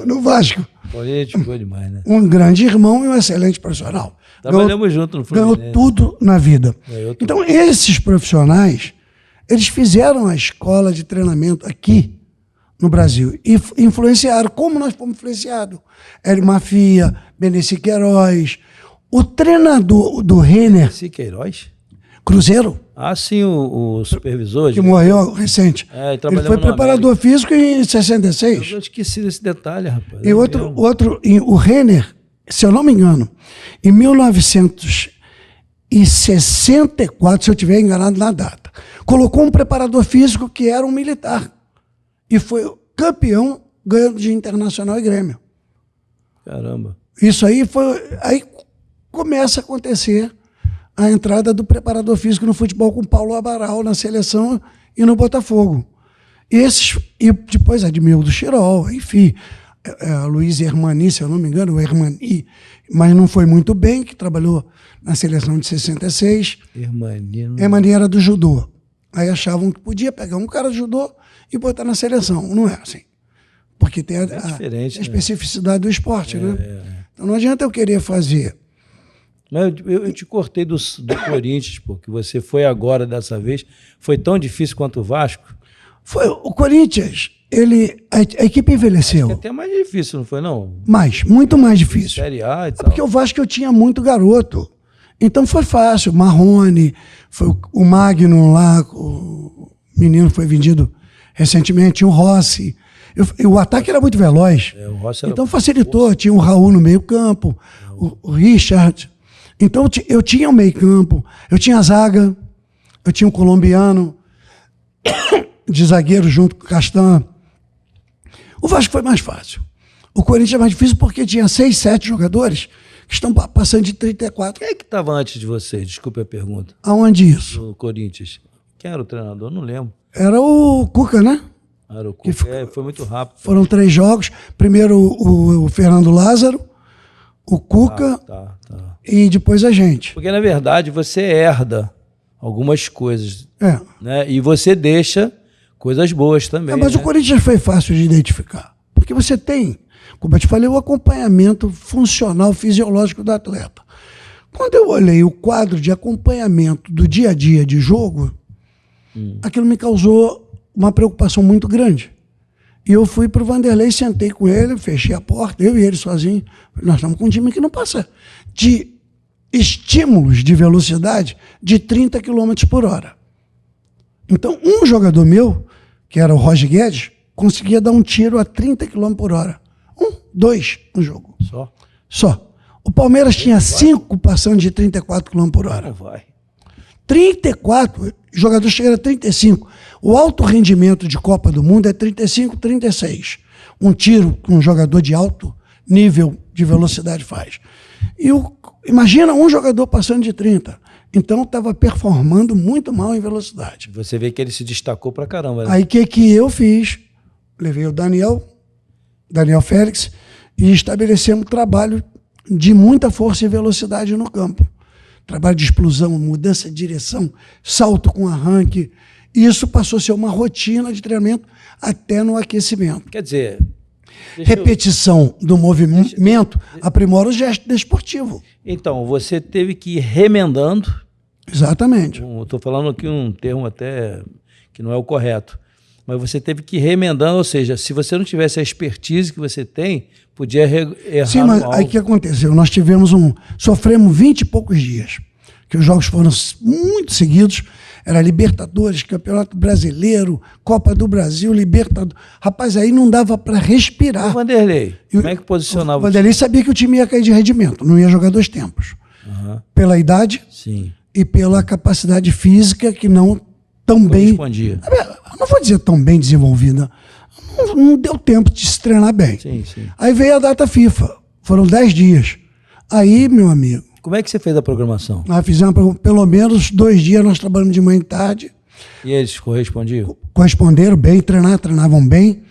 Speaker 2: no Vasco.
Speaker 1: Paulinho ficou demais, né?
Speaker 2: Um grande irmão e um excelente profissional.
Speaker 1: Trabalhamos junto no Fluminense.
Speaker 2: Ganhou tudo na vida. Então, esses profissionais, eles fizeram a escola de treinamento aqui no Brasil e influenciaram, como nós fomos influenciados. Hélio Mafia, Beneci Queiroz, o treinador do Renner.
Speaker 1: Beneci Queiroz?
Speaker 2: Cruzeiro.
Speaker 1: Ah, sim, o supervisor.
Speaker 2: Que morreu recente. Ele foi preparador físico em 66.
Speaker 1: Eu esqueci desse detalhe, rapaz.
Speaker 2: E o Renner, se eu não me engano, em 1964, se eu estiver enganado na data, colocou um preparador físico que era um militar. E foi campeão ganhando de Internacional e Grêmio.
Speaker 1: Caramba.
Speaker 2: Isso aí aí começa a acontecer a entrada do preparador físico no futebol com Paulo Amaral na seleção e no Botafogo. E depois Admildo Chirol, enfim, Luiz Hermani, se eu não me engano, o Hermani, mas não foi muito bem, que trabalhou na seleção de 66. Hermani era do judô. Aí achavam que podia pegar um cara do judô e botar na seleção. Não é assim. Porque tem a especificidade do esporte, né? Então não adianta eu querer fazer.
Speaker 1: Mas eu te cortei do Corinthians, porque você foi agora dessa vez. Foi tão difícil quanto o Vasco?
Speaker 2: Foi. O Corinthians, a equipe envelheceu.
Speaker 1: Acho que até mais difícil, não foi, não?
Speaker 2: Muito mais difícil.
Speaker 1: Série A e tal.
Speaker 2: Porque o Vasco eu tinha muito garoto. Então foi fácil. Marrone, foi o Magno lá, o menino foi vendido recentemente, tinha o Rossi. O ataque era muito veloz. Então facilitou. Tinha o Raul no meio campo, o Richard. Então eu tinha o meio campo, eu tinha a zaga, eu tinha o colombiano de zagueiro junto com o Castan. O Vasco foi mais fácil. O Corinthians é mais difícil porque tinha 6, 7 jogadores que estão passando de 34.
Speaker 1: Quem é que estava antes de você? Desculpe a pergunta.
Speaker 2: Aonde isso?
Speaker 1: No Corinthians. Quem era o treinador? Não lembro.
Speaker 2: Era o Cuca, né?
Speaker 1: Era o Cuca. Foi muito rápido.
Speaker 2: Foram 3 jogos. Primeiro o Fernando Lázaro, o Cuca e depois a gente.
Speaker 1: Porque, na verdade, você herda algumas coisas. Né? E você deixa coisas boas também.
Speaker 2: Mas o Corinthians foi fácil de identificar. Porque você tem, como eu te falei, o acompanhamento funcional, fisiológico do atleta. Quando eu olhei o quadro de acompanhamento do dia a dia de jogo, aquilo me causou uma preocupação muito grande. E eu fui para o Vanderlei, sentei com ele, fechei a porta, eu e ele sozinho. Nós estamos com um time que não passa de estímulos de velocidade de 30 km por hora. Então, um jogador meu, que era o Roger Guedes, conseguia dar um tiro a 30 km por hora. 2 no jogo. Só. O Palmeiras tinha 5 passando de 34 km por hora.
Speaker 1: Não vai.
Speaker 2: 34, jogador chega a 35. O alto rendimento de Copa do Mundo é 35, 36. Um tiro que um jogador de alto nível de velocidade faz. Imagina um jogador passando de 30. Então estava performando muito mal em velocidade.
Speaker 1: Você vê que ele se destacou pra caramba. Né?
Speaker 2: Aí o que eu fiz? Levei o Daniel Félix, e estabelecemos trabalho de muita força e velocidade no campo. Trabalho de explosão, mudança de direção, salto com arranque. E isso passou a ser uma rotina de treinamento até no aquecimento.
Speaker 1: Quer dizer...
Speaker 2: Repetição do movimento aprimora o gesto desportivo.
Speaker 1: Então, você teve que ir remendando.
Speaker 2: Exatamente.
Speaker 1: Estou falando aqui um termo até que não é o correto. Mas você teve que ir remendando, ou seja, se você não tivesse a expertise que você tem, podia errar.
Speaker 2: Sim, mas aí o que aconteceu? Nós sofremos 20 e poucos dias, que os jogos foram muito seguidos. Era Libertadores, Campeonato Brasileiro, Copa do Brasil, Libertadores. Rapaz, aí não dava para respirar.
Speaker 1: O Vanderlei, como é que posicionava?
Speaker 2: O Vanderlei sabia que o time ia cair de rendimento, não ia jogar 2 tempos. Pela idade.
Speaker 1: Sim.
Speaker 2: E pela capacidade física que não tão bem...
Speaker 1: Respondia.
Speaker 2: Não vou dizer tão bem desenvolvida. Não deu tempo de se treinar bem.
Speaker 1: Sim, sim.
Speaker 2: Aí veio a data FIFA. Foram 10 dias. Aí, meu amigo...
Speaker 1: Como é que você fez a programação?
Speaker 2: Nós fizemos pelo menos 2 dias, nós trabalhamos de manhã e tarde.
Speaker 1: E eles correspondiam?
Speaker 2: Corresponderam bem, treinavam bem.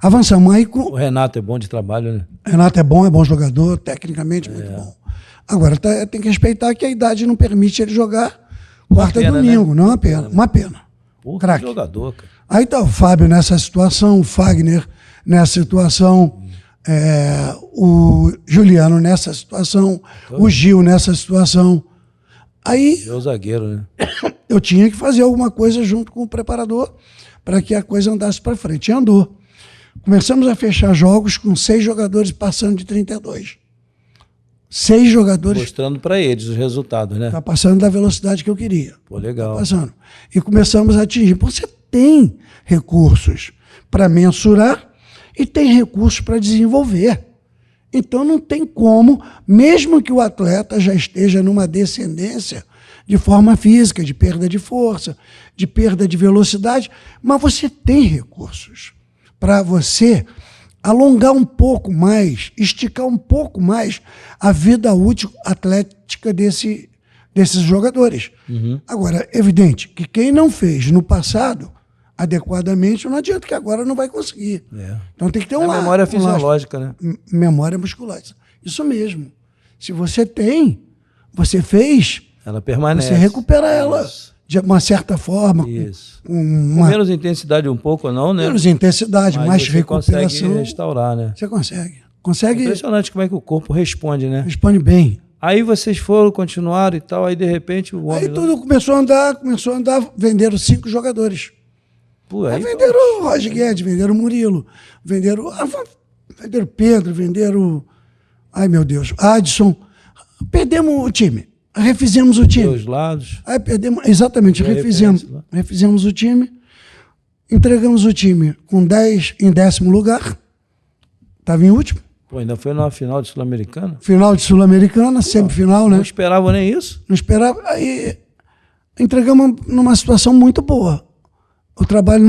Speaker 2: Avançamos aí com...
Speaker 1: O Renato é bom de trabalho, né?
Speaker 2: Renato é bom jogador, tecnicamente muito bom. Agora, tem que respeitar que a idade não permite ele jogar quarta e domingo. Né? Não é uma pena. Uma pena.
Speaker 1: Pô, que jogador, cara.
Speaker 2: Aí tá o Fábio nessa situação, o Fagner nessa situação, o Juliano nessa situação, o Gil nessa situação. Aí
Speaker 1: é o zagueiro, né?
Speaker 2: Eu tinha que fazer alguma coisa junto com o preparador para que a coisa andasse para frente. E andou. Começamos a fechar jogos com 6 jogadores passando de 32. 6 jogadores...
Speaker 1: Mostrando para eles os resultados, né?
Speaker 2: Tá passando da velocidade que eu queria.
Speaker 1: Pô, legal.
Speaker 2: Tá passando. E começamos a atingir. Você tem recursos para mensurar e tem recursos para desenvolver. Então não tem como, mesmo que o atleta já esteja numa descendência de forma física, de perda de força, de perda de velocidade, mas você tem recursos para você alongar um pouco mais, esticar um pouco mais a vida útil atlética desses jogadores. Agora, é evidente que quem não fez no passado adequadamente, não adianta que agora não vai conseguir. Então tem que ter uma
Speaker 1: memória fisiológica, né?
Speaker 2: Memória muscular. Isso mesmo. Se você tem, você fez,
Speaker 1: ela permanece.
Speaker 2: Você recupera ela de uma certa forma.
Speaker 1: Isso. Com menos intensidade um pouco ou não, né?
Speaker 2: Menos intensidade, mais
Speaker 1: você
Speaker 2: recuperação.
Speaker 1: Consegue restaurar, né?
Speaker 2: Você consegue. Consegue.
Speaker 1: Impressionante como é que o corpo responde, né?
Speaker 2: Responde bem.
Speaker 1: Aí vocês foram, continuaram e tal, aí de repente o homem...
Speaker 2: Aí tudo começou a andar, venderam 5 jogadores.
Speaker 1: Pô,
Speaker 2: aí venderam o Roger Guedes, venderam o Murilo, venderam o Pedro, venderam... Ai, meu Deus, Adson. Perdemos o time. Refizemos o time.
Speaker 1: Dois lados.
Speaker 2: Aí perdemos, exatamente, refizemos o time, entregamos o time com 10 em 10º lugar, estava em último.
Speaker 1: Pô, ainda foi numa final de Sul-Americana?
Speaker 2: Final de Sul-Americana, semifinal, né?
Speaker 1: Não esperava nem isso?
Speaker 2: Não esperava. Aí entregamos numa situação muito boa. O trabalho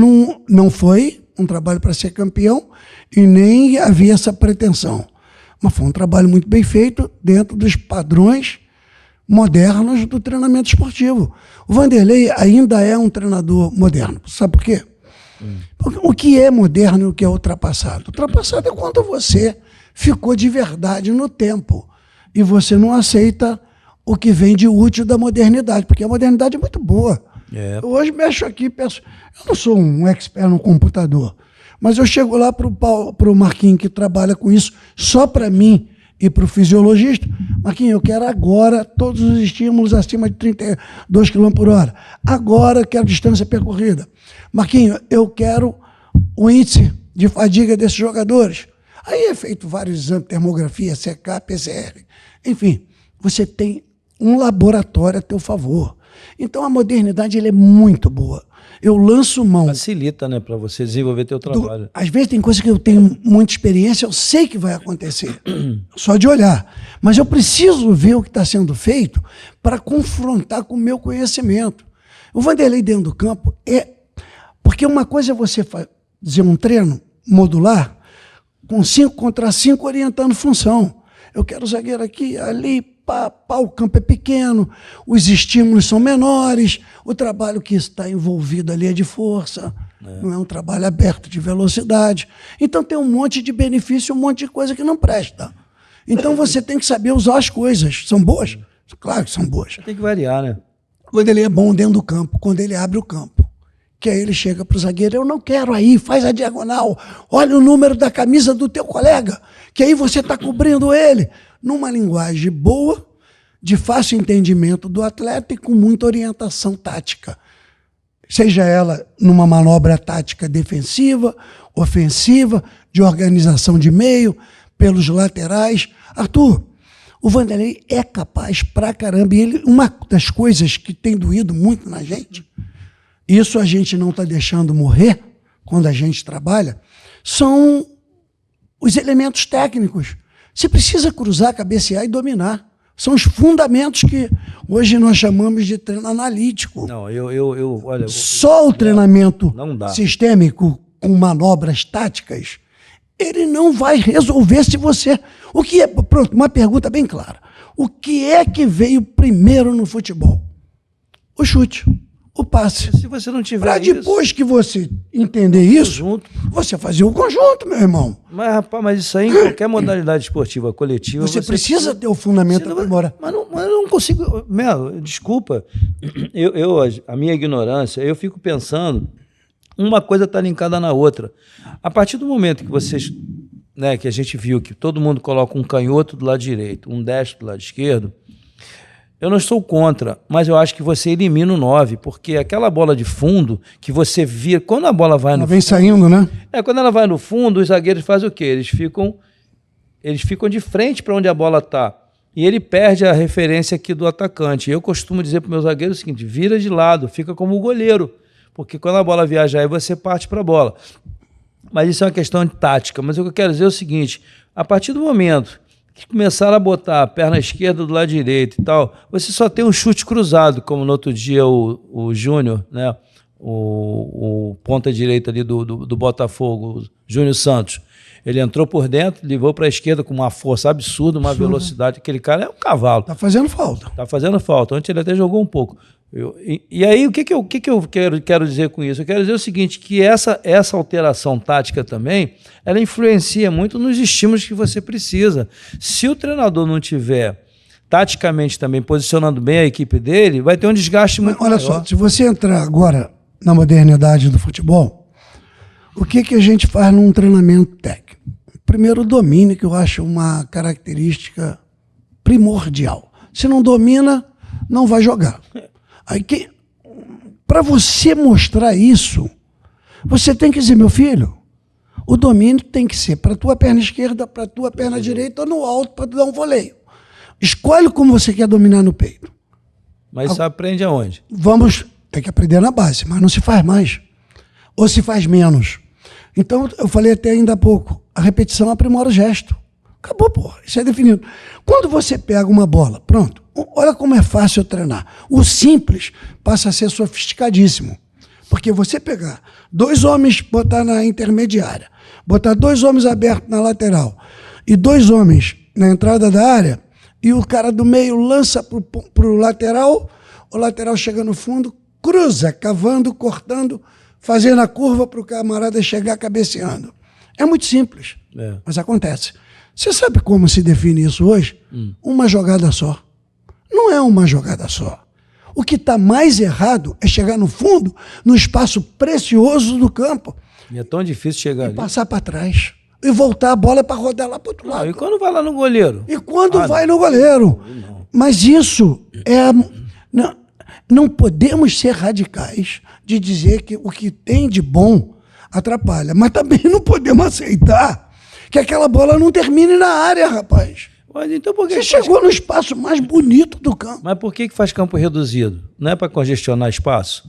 Speaker 2: não foi um trabalho para ser campeão e nem havia essa pretensão. Mas foi um trabalho muito bem feito dentro dos padrões modernos do treinamento esportivo. O Vanderlei ainda é um treinador moderno. Sabe por quê? Porque o que é moderno e o que é ultrapassado? Ultrapassado é quando você ficou de verdade no tempo e você não aceita o que vem de útil da modernidade, porque a modernidade é muito boa. Eu hoje mexo aqui, penso, eu não sou um expert no computador, mas eu chego lá para o Marquinhos, que trabalha com isso, só para mim e para o fisiologista. Marquinhos, eu quero agora todos os estímulos acima de 32 km por hora. Agora eu quero distância percorrida. Marquinhos, eu quero o índice de fadiga desses jogadores. Aí é feito vários exames, termografia, CK, PCR. Enfim, você tem um laboratório a teu favor. Então a modernidade ela é muito boa. eu lanço mão.
Speaker 1: Facilita, né, para você desenvolver teu trabalho.
Speaker 2: Às vezes tem coisa que eu tenho muita experiência, eu sei que vai acontecer, só de olhar. Mas eu preciso ver o que está sendo feito para confrontar com o meu conhecimento. O Vanderlei dentro do campo porque uma coisa é você fazer um treino modular com 5 contra 5 orientando função. Eu quero zagueiro aqui, ali, pá, o campo é pequeno, os estímulos são menores, o trabalho que está envolvido ali é de força, não é um trabalho aberto de velocidade. Então tem um monte de benefício, um monte de coisa que não presta. Então você tem que saber usar as coisas. São boas? Claro que são boas.
Speaker 1: Tem que variar, né?
Speaker 2: Quando ele é bom dentro do campo, quando ele abre o campo. Que aí ele chega para o zagueiro, eu não quero aí, faz a diagonal, olha o número da camisa do teu colega, que aí você está cobrindo ele. Numa linguagem boa, de fácil entendimento do atleta e com muita orientação tática. Seja ela numa manobra tática defensiva, ofensiva, de organização de meio, pelos laterais. Arthur, o Vanderlei é capaz pra caramba. E uma das coisas que tem doído muito na gente, isso a gente não está deixando morrer quando a gente trabalha, são os elementos técnicos. Você precisa cruzar, cabecear e dominar. São os fundamentos que hoje nós chamamos de treino analítico.
Speaker 1: Não, olha...
Speaker 2: Só o treinamento sistêmico com manobras táticas, ele não vai resolver se você... O que é... Pronto, uma pergunta bem clara. O que é que veio primeiro no futebol? O chute. O passe.
Speaker 1: Se você não tiver
Speaker 2: pra depois que você entender isso, você fazer o conjunto, meu irmão.
Speaker 1: Mas, rapaz, mas isso aí em qualquer modalidade esportiva coletiva...
Speaker 2: Você precisa ter o fundamento para embora.
Speaker 1: Mas eu não consigo... Desculpa, a minha ignorância, eu fico pensando, uma coisa está linkada na outra. A partir do momento que vocês... Né, que a gente viu que todo mundo coloca um canhoto do lado direito, um destro do lado esquerdo, eu não estou contra, mas eu acho que você elimina o 9, porque aquela bola de fundo que você vira... Quando a bola vai no fundo...
Speaker 2: Ela vem saindo, né?
Speaker 1: Quando ela vai no fundo, os zagueiros fazem o quê? Eles ficam de frente para onde a bola está. E ele perde a referência aqui do atacante. Eu costumo dizer para os meus zagueiros o seguinte, vira de lado, fica como o goleiro. Porque quando a bola viaja aí, você parte para a bola. Mas isso é uma questão de tática. Mas o que eu quero dizer é o seguinte, a partir do momento... que começaram a botar a perna esquerda do lado direito e tal, você só tem um chute cruzado, como no outro dia o Júnior, né? o ponta direita ali do Botafogo, o Júnior Santos. Ele entrou por dentro, levou para a esquerda com uma força absurda, uma velocidade. Aquele cara é um cavalo.
Speaker 2: Tá fazendo falta.
Speaker 1: Tá fazendo falta. Ontem ele até jogou um pouco. E aí, o que eu quero dizer com isso? Eu quero dizer o seguinte, que essa alteração tática também, ela influencia muito nos estímulos que você precisa. Se o treinador não tiver, taticamente também, posicionando bem a equipe dele, vai ter um desgaste muito maior.
Speaker 2: Olha só, se você entrar agora na modernidade do futebol, o que a gente faz num treinamento técnico? Primeiro, o domínio, que eu acho uma característica primordial. Se não domina, não vai jogar. Aí, para você mostrar isso, você tem que dizer, meu filho, o domínio tem que ser para a tua perna esquerda, para a tua perna direita ou no alto para dar um voleio. Escolhe como você quer dominar no peito.
Speaker 1: Mas isso aprende aonde?
Speaker 2: Tem que aprender na base, mas não se faz mais. Ou se faz menos. Então, eu falei até ainda há pouco, a repetição aprimora o gesto. Acabou, porra. Isso é definido. Quando você pega uma bola, pronto. Olha como é fácil treinar. O simples passa a ser sofisticadíssimo. Porque você pegar 2 homens, botar na intermediária, botar 2 homens abertos na lateral e 2 homens na entrada da área, e o cara do meio lança para o lateral chega no fundo, cruza, cavando, cortando, fazendo a curva para o camarada chegar cabeceando. É muito simples, mas acontece. Você sabe como se define isso hoje? Uma jogada só. Não é uma jogada só. O que está mais errado é chegar no fundo, no espaço precioso do campo.
Speaker 1: E é tão difícil chegar ali.
Speaker 2: Passar para trás. E voltar a bola para rodar lá para o outro lado.
Speaker 1: E quando vai lá no goleiro?
Speaker 2: E quando vai no goleiro? Não. Mas isso é... Não podemos ser radicais de dizer que o que tem de bom atrapalha. Mas também não podemos aceitar que aquela bola não termine na área, rapaz.
Speaker 1: Mas então por que
Speaker 2: você chegou no espaço mais bonito do campo.
Speaker 1: Mas por que faz campo reduzido? Não é para congestionar espaço?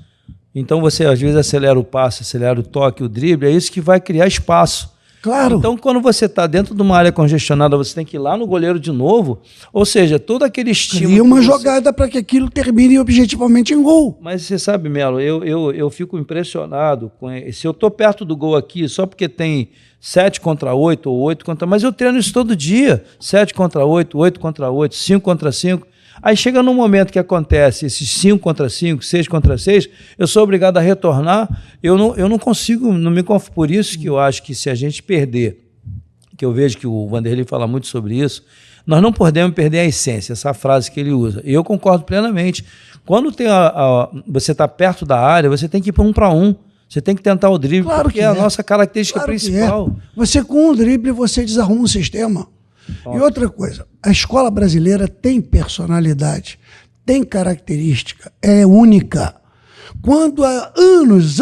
Speaker 1: Então você às vezes acelera o passe, acelera o toque, o drible, é isso que vai criar espaço.
Speaker 2: Claro.
Speaker 1: Então, quando você está dentro de uma área congestionada, você tem que ir lá no goleiro de novo. Ou seja, todo aquele estímulo.
Speaker 2: E uma jogada para que aquilo termine objetivamente em gol.
Speaker 1: Mas você sabe, Melo, eu fico impressionado com. Se eu estou perto do gol aqui, só porque tem 7 contra 8 ou 8 contra. Mas eu treino isso todo dia: 7 contra 8, 8 contra 8, 5 contra 5. Aí chega num momento que acontece esses 5 contra 5, 6 contra 6, eu sou obrigado a retornar, eu não consigo, não me conformo. Por isso que eu acho que se a gente perder, que eu vejo que o Vanderlei fala muito sobre isso, nós não podemos perder a essência, essa frase que ele usa. E eu concordo plenamente. Quando tem você está perto da área, você tem que ir para 1 para 1. Você tem que tentar o drible,
Speaker 2: claro
Speaker 1: porque é a nossa característica principal.
Speaker 2: Você com o drible, você desarruma um sistema. E outra coisa, a escola brasileira tem personalidade, tem característica, é única. Quando há anos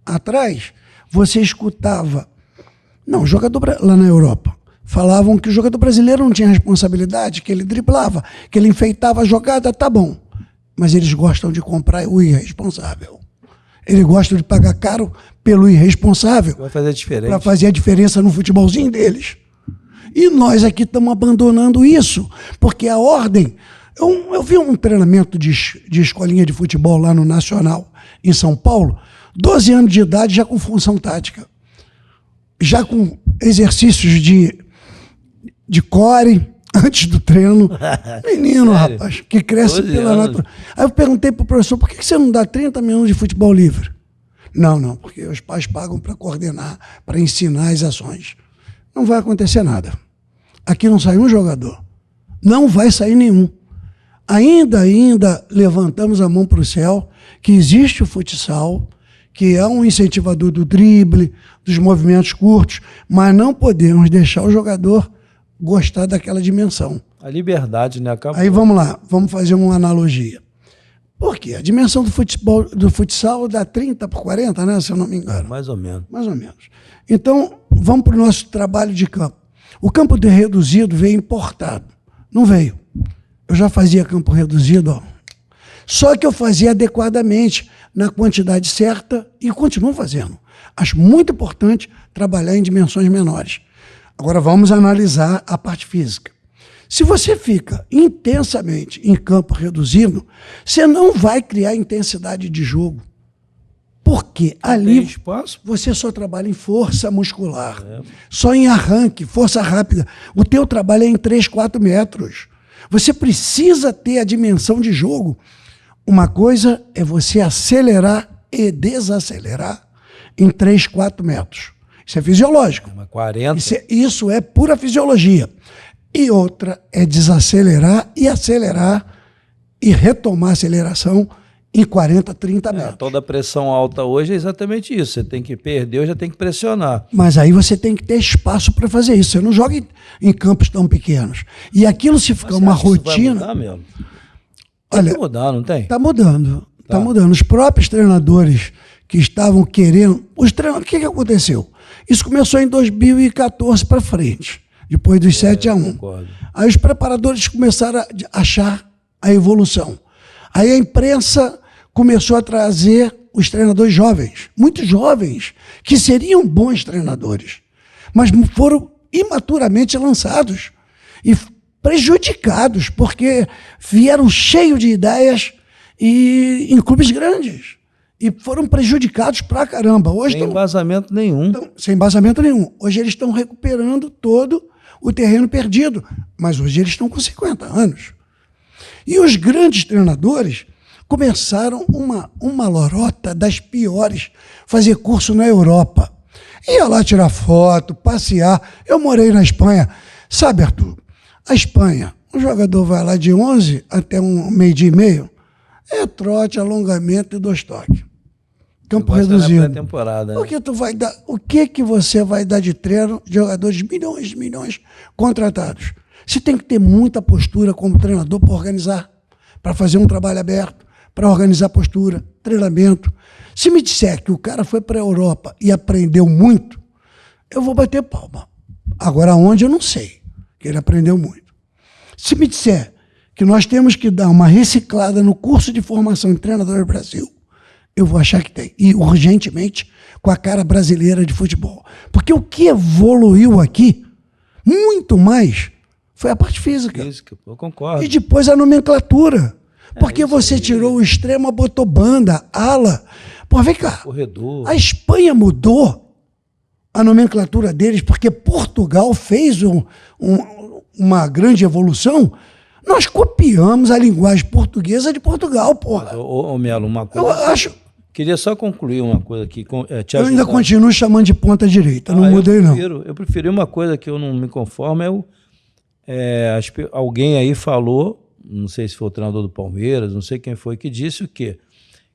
Speaker 2: atrás, você escutava, não, jogador lá na Europa, falavam que o jogador brasileiro não tinha responsabilidade, que ele driblava, que ele enfeitava a jogada, tá bom. Mas eles gostam de comprar o irresponsável. Eles gostam de pagar caro pelo irresponsável.
Speaker 1: Vai fazer diferente.
Speaker 2: Para fazer a diferença no futebolzinho deles. E nós aqui estamos abandonando isso, porque a ordem... Eu vi um treinamento de escolinha de futebol lá no Nacional, em São Paulo, 12 anos de idade, já com função tática, já com exercícios de core antes do treino. Menino, sério? Rapaz, que cresce pela natureza. Aí eu perguntei para o professor, por que você não dá 30 minutos de futebol livre? Não, porque os pais pagam para coordenar, para ensinar as ações. Não vai acontecer nada. Aqui não sai um jogador. Não vai sair nenhum. Ainda levantamos a mão para o céu, que existe o futsal, que é um incentivador do drible, dos movimentos curtos, mas não podemos deixar o jogador gostar daquela dimensão.
Speaker 1: A liberdade, né? Acabou.
Speaker 2: Aí vamos lá, vamos fazer uma analogia. Por quê? A dimensão do futsal dá 30 por 40, né? Se eu não me engano.
Speaker 1: Mais ou menos.
Speaker 2: Mais ou menos. Então, vamos para o nosso trabalho de campo. O campo de reduzido veio importado. Não veio. Eu já fazia campo reduzido, ó. Só que eu fazia adequadamente, na quantidade certa, e continuo fazendo. Acho muito importante trabalhar em dimensões menores. Agora vamos analisar a parte física. Se você fica intensamente em campo reduzido, você não vai criar intensidade de jogo. Porque ali você só trabalha em força muscular, só em arranque, força rápida. O teu trabalho é em 3, 4 metros. Você precisa ter a dimensão de jogo. Uma coisa é você acelerar e desacelerar em 3, 4 metros. Isso é fisiológico.
Speaker 1: 40.
Speaker 2: Isso é pura fisiologia. E outra é desacelerar e acelerar e retomar a aceleração em 40, 30 metros.
Speaker 1: Toda pressão alta hoje é exatamente isso. Você tem que perder ou já tem que pressionar.
Speaker 2: Mas aí você tem que ter espaço para fazer isso. Você não joga em campos tão pequenos. E aquilo se ficar uma rotina...
Speaker 1: Vai mudar mesmo?
Speaker 2: Olha,
Speaker 1: tem que mudar, não tem?
Speaker 2: Está mudando. Está mudando. Os próprios treinadores que estavam querendo... O que aconteceu? Isso começou em 2014 para frente, depois dos 7-1.
Speaker 1: Concordo.
Speaker 2: Aí os preparadores começaram a achar a evolução. Aí a imprensa começou a trazer os treinadores jovens, muito jovens, que seriam bons treinadores, mas foram imaturamente lançados e prejudicados, porque vieram cheios de ideias em clubes grandes. E foram prejudicados pra caramba. Hoje
Speaker 1: sem embasamento nenhum.
Speaker 2: Sem embasamento nenhum. Hoje eles estão recuperando todo o terreno perdido. Mas hoje eles estão com 50 anos. E os grandes treinadores começaram uma lorota das piores, fazer curso na Europa. Ia lá tirar foto, passear. Eu morei na Espanha. Sabe, Arthur, a Espanha, um jogador vai lá de 11 até um meio-dia e meio, é trote, alongamento e 2 toques. Campo reduzido. Porque tu vai dar, o que você vai dar de treino de jogadores milhões contratados? Você tem que ter muita postura como treinador para organizar, para fazer um trabalho aberto, para organizar postura, treinamento. Se me disser que o cara foi para a Europa e aprendeu muito, eu vou bater palma. Agora, onde eu não sei, que ele aprendeu muito. Se me disser que nós temos que dar uma reciclada no curso de formação de treinador do Brasil, Eu vou achar que tem. E urgentemente com a cara brasileira de futebol. Porque o que evoluiu aqui, muito mais, foi a parte física.
Speaker 1: Física, eu concordo.
Speaker 2: E depois a nomenclatura. Porque você tirou o extremo, botou banda, ala. Pô, vem cá.
Speaker 1: Corredor.
Speaker 2: A Espanha mudou a nomenclatura deles porque Portugal fez uma grande evolução. Nós copiamos a linguagem portuguesa de Portugal, porra.
Speaker 1: Ô, Melo, uma coisa...
Speaker 2: Eu acho...
Speaker 1: Queria só concluir uma coisa aqui.
Speaker 2: Eu ainda continuo chamando de ponta direita, não mudei não.
Speaker 1: Eu preferi uma coisa que eu não me conformo, alguém aí falou, não sei se foi o treinador do Palmeiras, não sei quem foi, que disse o quê?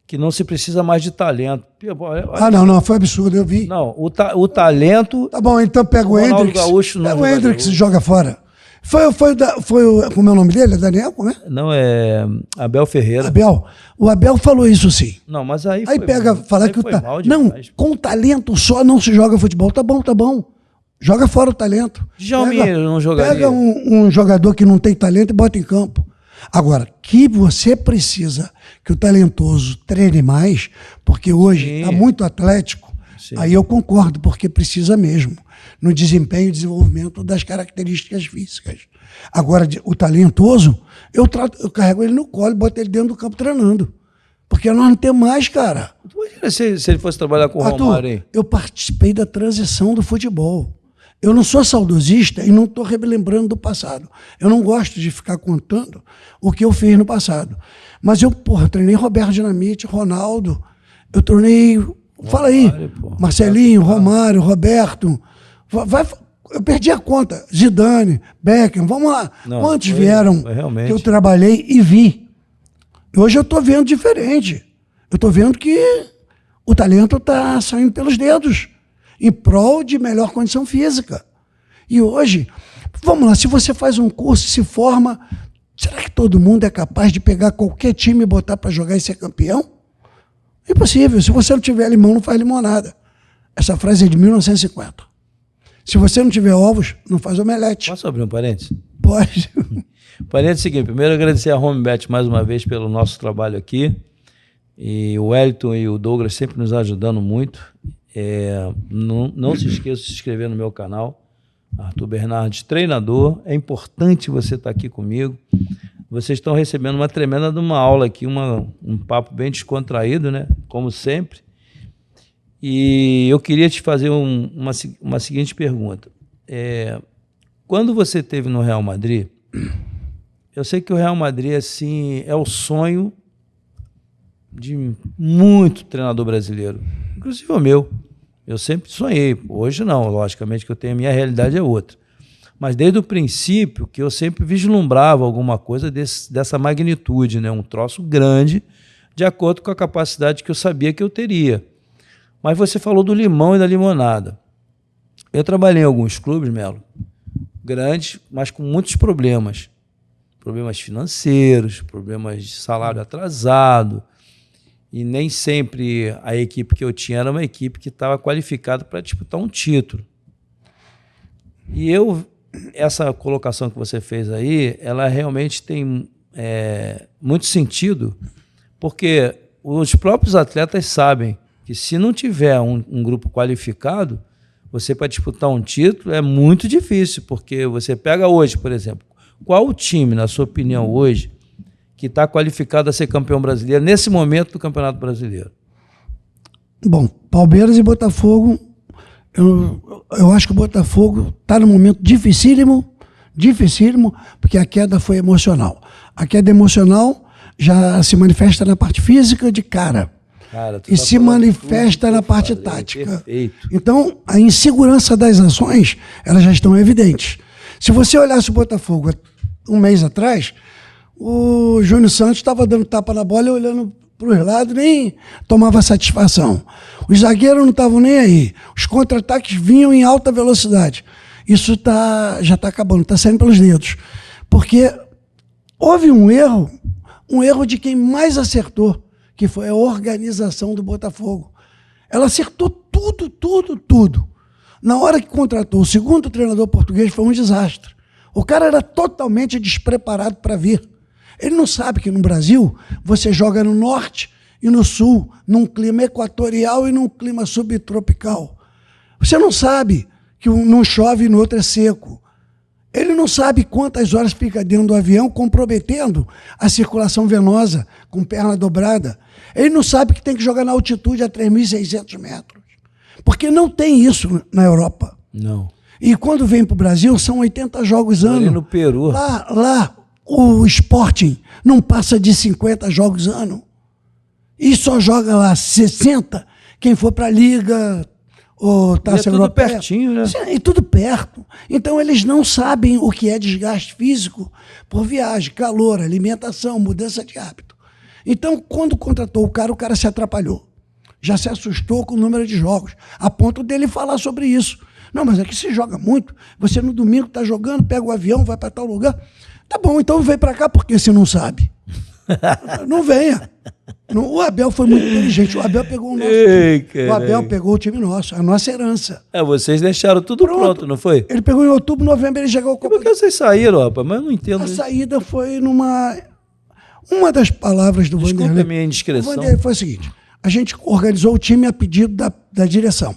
Speaker 1: Que não se precisa mais de talento.
Speaker 2: Não, foi absurdo, eu vi.
Speaker 1: Não, o talento...
Speaker 2: Tá bom, então pega o Hendrix. Pega o Hendrix e joga fora. Como é o nome dele? É Daniel? Como é?
Speaker 1: Não, é Abel Ferreira.
Speaker 2: O Abel falou isso sim.
Speaker 1: Não, mas aí
Speaker 2: falar que não, com talento só não se joga futebol. Tá bom. Joga fora o talento.
Speaker 1: Djalminha não jogaria.
Speaker 2: Pega um jogador que não tem talento e bota em campo. Agora, que você precisa que o talentoso treine mais, porque hoje está muito atlético, aí eu concordo, porque precisa mesmo, no desempenho e desenvolvimento das características físicas. Agora, o talentoso, eu carrego ele no colo e boto ele dentro do campo treinando. Porque nós não temos mais, cara.
Speaker 1: Imagina se ele fosse trabalhar com o Romário aí.
Speaker 2: Eu participei da transição do futebol. Eu não sou saudosista e não estou relembrando do passado. Eu não gosto de ficar contando o que eu fiz no passado. Mas eu treinei Roberto Dinamite, Ronaldo, eu treinei... Fala aí, Marcelinho, Romário, Roberto... eu perdi a conta. Zidane, Beckham, vamos lá. Quantos vieram que eu trabalhei e vi? Hoje eu estou vendo diferente. Eu estou vendo que o talento está saindo pelos dedos em prol de melhor condição física. E hoje, vamos lá, se você faz um curso, se forma, será que todo mundo é capaz de pegar qualquer time e botar para jogar e ser campeão? Impossível. Se você não tiver limão, não faz limonada. Essa frase é de 1950. Se você não tiver ovos, não faz omelete.
Speaker 1: Posso abrir um parênteses?
Speaker 2: Pode.
Speaker 1: Parênteses seguinte, primeiro agradecer a HomeBet mais uma vez pelo nosso trabalho aqui. E o Wellington e o Douglas sempre nos ajudando muito. Não se esqueça de se inscrever no meu canal, Arthur Bernardes, treinador. É importante você estar aqui comigo. Vocês estão recebendo uma tremenda de uma aula aqui, um papo bem descontraído, né? Como sempre. E eu queria te fazer uma seguinte pergunta. Quando você esteve no Real Madrid, eu sei que o Real Madrid assim, é o sonho de muito treinador brasileiro, inclusive o meu. Eu sempre sonhei, hoje não, logicamente que eu tenho a minha realidade é outra. Mas desde o princípio que eu sempre vislumbrava alguma coisa dessa magnitude, né? Um troço grande, de acordo com a capacidade que eu sabia que eu teria. Mas você falou do limão e da limonada. Eu trabalhei em alguns clubes, Melo, grandes, mas com muitos problemas. Problemas financeiros, problemas de salário atrasado. E nem sempre a equipe que eu tinha era uma equipe que estava qualificada para disputar um título. E essa colocação que você fez aí, ela realmente tem muito sentido, porque os próprios atletas sabem que se não tiver um grupo qualificado, você para disputar um título é muito difícil, porque você pega hoje, por exemplo, qual o time, na sua opinião, hoje, que está qualificado a ser campeão brasileiro nesse momento do Campeonato Brasileiro?
Speaker 2: Bom, Palmeiras e Botafogo, eu acho que o Botafogo está num momento dificílimo, porque a queda foi emocional. A queda emocional já se manifesta na parte física de cara e se manifesta na parte tática.
Speaker 1: Perfeito.
Speaker 2: Então, a insegurança das ações, elas já estão evidentes. Se você olhasse o Botafogo um mês atrás, o Júnior Santos estava dando tapa na bola e olhando para os lados, nem tomava satisfação. Os zagueiros não estavam nem aí. Os contra-ataques vinham em alta velocidade. Isso já está acabando, está saindo pelos dedos. Porque houve um erro de quem mais acertou, que foi a organização do Botafogo. Ela acertou tudo. Na hora que contratou o segundo treinador português, foi um desastre. O cara era totalmente despreparado para vir. Ele não sabe que no Brasil você joga no norte e no sul, num clima equatorial e num clima subtropical. Você não sabe que não chove e no outro é seco. Ele não sabe quantas horas fica dentro do avião comprometendo a circulação venosa com perna dobrada. Ele não sabe que tem que jogar na altitude a 3.600 metros. Porque não tem isso na Europa.
Speaker 1: Não.
Speaker 2: E quando vem para o Brasil, são 80 jogos ano.
Speaker 1: Ali no Peru.
Speaker 2: Lá, o Sporting não passa de 50 jogos ano. E só joga lá 60 quem for para a Liga ou Taça Europeia.
Speaker 1: Tudo pertinho, né?
Speaker 2: Sim, e tudo perto. Então, eles não sabem o que é desgaste físico por viagem, calor, alimentação, mudança de hábito. Então, quando contratou o cara se atrapalhou. Já se assustou com o número de jogos, a ponto dele falar sobre isso. Não, mas aqui se joga muito. Você no domingo está jogando, pega o avião, vai para tal lugar. Tá bom, então vem para cá, porque se não sabe. Não venha. O Abel foi muito inteligente. O Abel pegou o nosso time. O Abel pegou o time nosso, a nossa herança.
Speaker 1: Vocês deixaram tudo pronto, não foi?
Speaker 2: Ele pegou em outubro, novembro, ele chegou ao
Speaker 1: Copa. Por que vocês saíram, rapaz? Mas eu não entendo.
Speaker 2: A saída foi uma das palavras do Vanderlei.
Speaker 1: Desculpa a minha indiscrição.
Speaker 2: O Vanderlei foi o seguinte, a gente organizou o time a pedido da direção.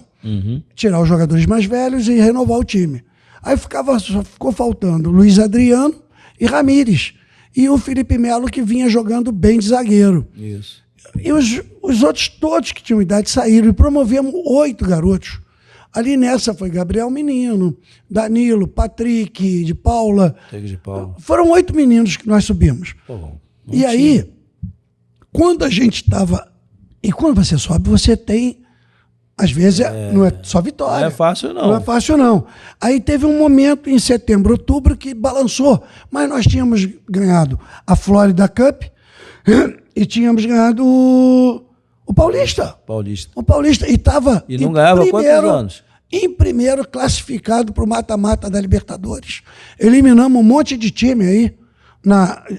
Speaker 2: Tirar os jogadores mais velhos e renovar o time. Aí só ficou faltando Luiz Adriano e Ramires. E o Felipe Melo, que vinha jogando bem de zagueiro.
Speaker 1: Isso.
Speaker 2: E os outros todos que tinham idade saíram. E promovemos 8 garotos. Ali nessa foi Gabriel Menino, Danilo, Patrick, de Paula. Foram 8 meninos que nós subimos. E aí, quando a gente estava... E quando você sobe, você tem... Às vezes não é só vitória.
Speaker 1: Não é fácil, não.
Speaker 2: Não é fácil, não. Aí teve um momento em setembro, outubro, que balançou. Mas nós tínhamos ganhado a Florida Cup e tínhamos ganhado o Paulista. O Paulista.
Speaker 1: E não ganhava quantos anos?
Speaker 2: Em primeiro, classificado para o mata-mata da Libertadores. Eliminamos um monte de time aí.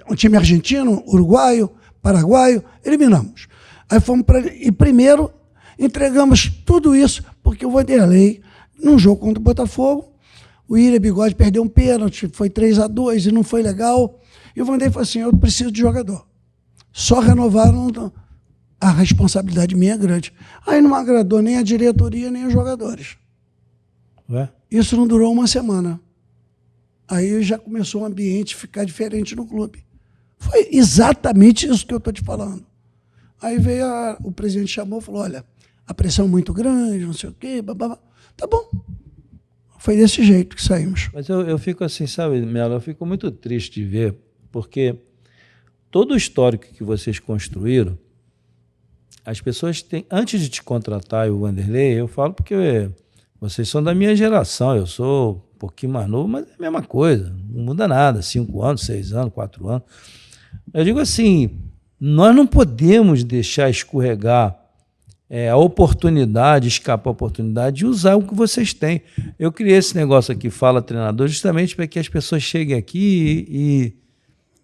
Speaker 2: Um time argentino, uruguaio, paraguaio. Eliminamos. Aí fomos para... E primeiro... Entregamos tudo isso, porque o Vanderlei, num jogo contra o Botafogo, o William Bigode perdeu um pênalti, foi 3-2 e não foi legal. E o Vanderlei falou assim, eu preciso de jogador. Só renovaram, a responsabilidade minha é grande. Aí não agradou nem a diretoria, nem os jogadores. Isso não durou uma semana. Aí já começou o ambiente a ficar diferente no clube. Foi exatamente isso que eu estou te falando. Aí veio o presidente chamou e falou, olha, a pressão é muito grande, não sei o quê, babá. Tá bom. Foi desse jeito que saímos.
Speaker 1: Mas eu fico assim, sabe, Melo, eu fico muito triste de ver, porque todo o histórico que vocês construíram, as pessoas têm, antes de te contratar o Vanderlei, eu falo porque vocês são da minha geração, eu sou um pouquinho mais novo, mas é a mesma coisa, não muda nada, 5 anos, 6 anos, 4 anos. Eu digo assim, nós não podemos deixar escorregar a oportunidade, escapar a oportunidade de usar o que vocês têm. Eu criei esse negócio aqui, Fala Treinador, justamente para que as pessoas cheguem aqui e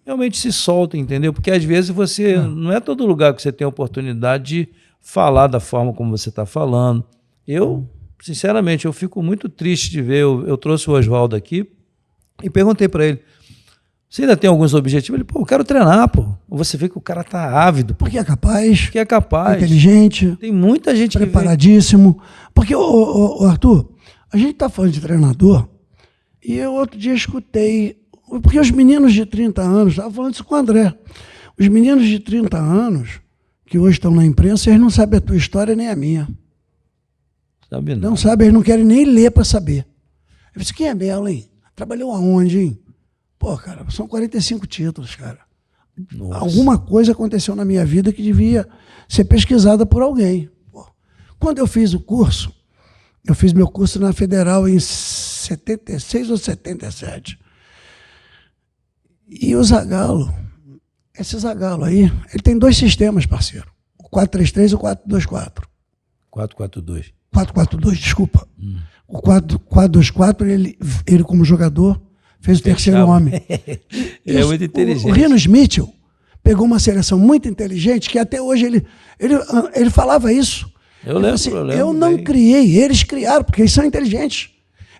Speaker 1: realmente se soltem, entendeu? Porque às vezes não é todo lugar que você tem a oportunidade de falar da forma como você está falando. Eu, sinceramente, eu fico muito triste de ver, eu trouxe o Oswaldo aqui e perguntei para ele, você ainda tem alguns objetivos? Ele, eu quero treinar, Você vê que o cara tá ávido.
Speaker 2: Porque é capaz.
Speaker 1: Porque é capaz.
Speaker 2: Inteligente.
Speaker 1: Tem muita gente
Speaker 2: preparadíssimo. Porque, Arthur, a gente tá falando de treinador e eu outro dia escutei, porque os meninos de 30 anos, estava falando isso com o André, os meninos de 30 anos que hoje estão na imprensa, eles não sabem a tua história nem a minha.
Speaker 1: Sabe não.
Speaker 2: Não sabem, eles não querem nem ler para saber. Eu disse, quem é Melo, hein? Trabalhou aonde, hein? Cara, são 45 títulos, cara. Nossa. Alguma coisa aconteceu na minha vida que devia ser pesquisada por alguém. Quando eu fiz o curso, eu fiz meu curso na Federal em 76 ou 77. E o Zagallo, esse Zagallo aí, ele tem 2 sistemas, parceiro. O 4-3-3 e o 4-2-4.
Speaker 1: 4-4-2.
Speaker 2: 4-4-2, desculpa. O 4-2-4, ele como jogador, fez o terceiro homem.
Speaker 1: Ele é muito inteligente.
Speaker 2: O Rino Mitchell pegou uma seleção muito inteligente, que até hoje ele falava isso.
Speaker 1: Eu lembro,
Speaker 2: assim, eu não criei, eles criaram, porque eles são inteligentes.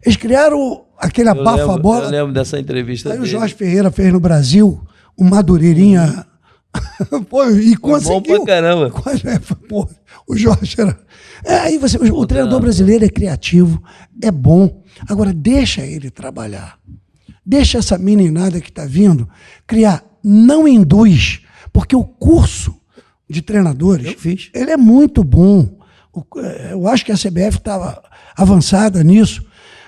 Speaker 2: Eles criaram aquele abafa-bola.
Speaker 1: Eu lembro dessa entrevista
Speaker 2: aí
Speaker 1: dele.
Speaker 2: O Jorge Ferreira fez no Brasil, o Madureirinha Pô, e conseguiu.
Speaker 1: Bom pra caramba.
Speaker 2: Pô, o Jorge era... aí o treinador brasileiro é criativo, é bom. Agora, deixa ele trabalhar. Deixa essa meninada que está vindo criar. Não induz, porque o curso de treinadores, ele é muito bom. Eu acho que a CBF estava avançada nisso,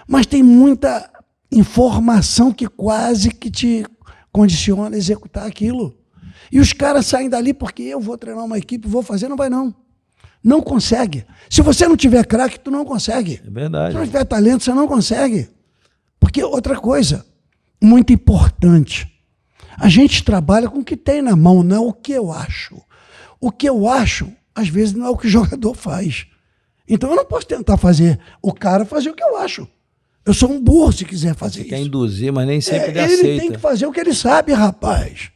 Speaker 2: mas tem muita informação que quase que te condiciona a executar aquilo. E os caras saem dali porque eu vou treinar uma equipe, vou fazer, não vai não. Não consegue. Se você não tiver craque, tu não consegue.
Speaker 1: É verdade.
Speaker 2: Se não tiver talento, você não consegue. Porque outra coisa, muito importante, a gente trabalha com o que tem na mão, não é o que eu acho. O que eu acho, às vezes, não é o que o jogador faz. Então eu não posso tentar fazer o cara fazer o que eu acho. Eu sou um burro se quiser fazer isso.
Speaker 1: Quer induzir, mas nem sempre ele
Speaker 2: aceita.
Speaker 1: Ele
Speaker 2: tem que fazer o que ele sabe, rapaz.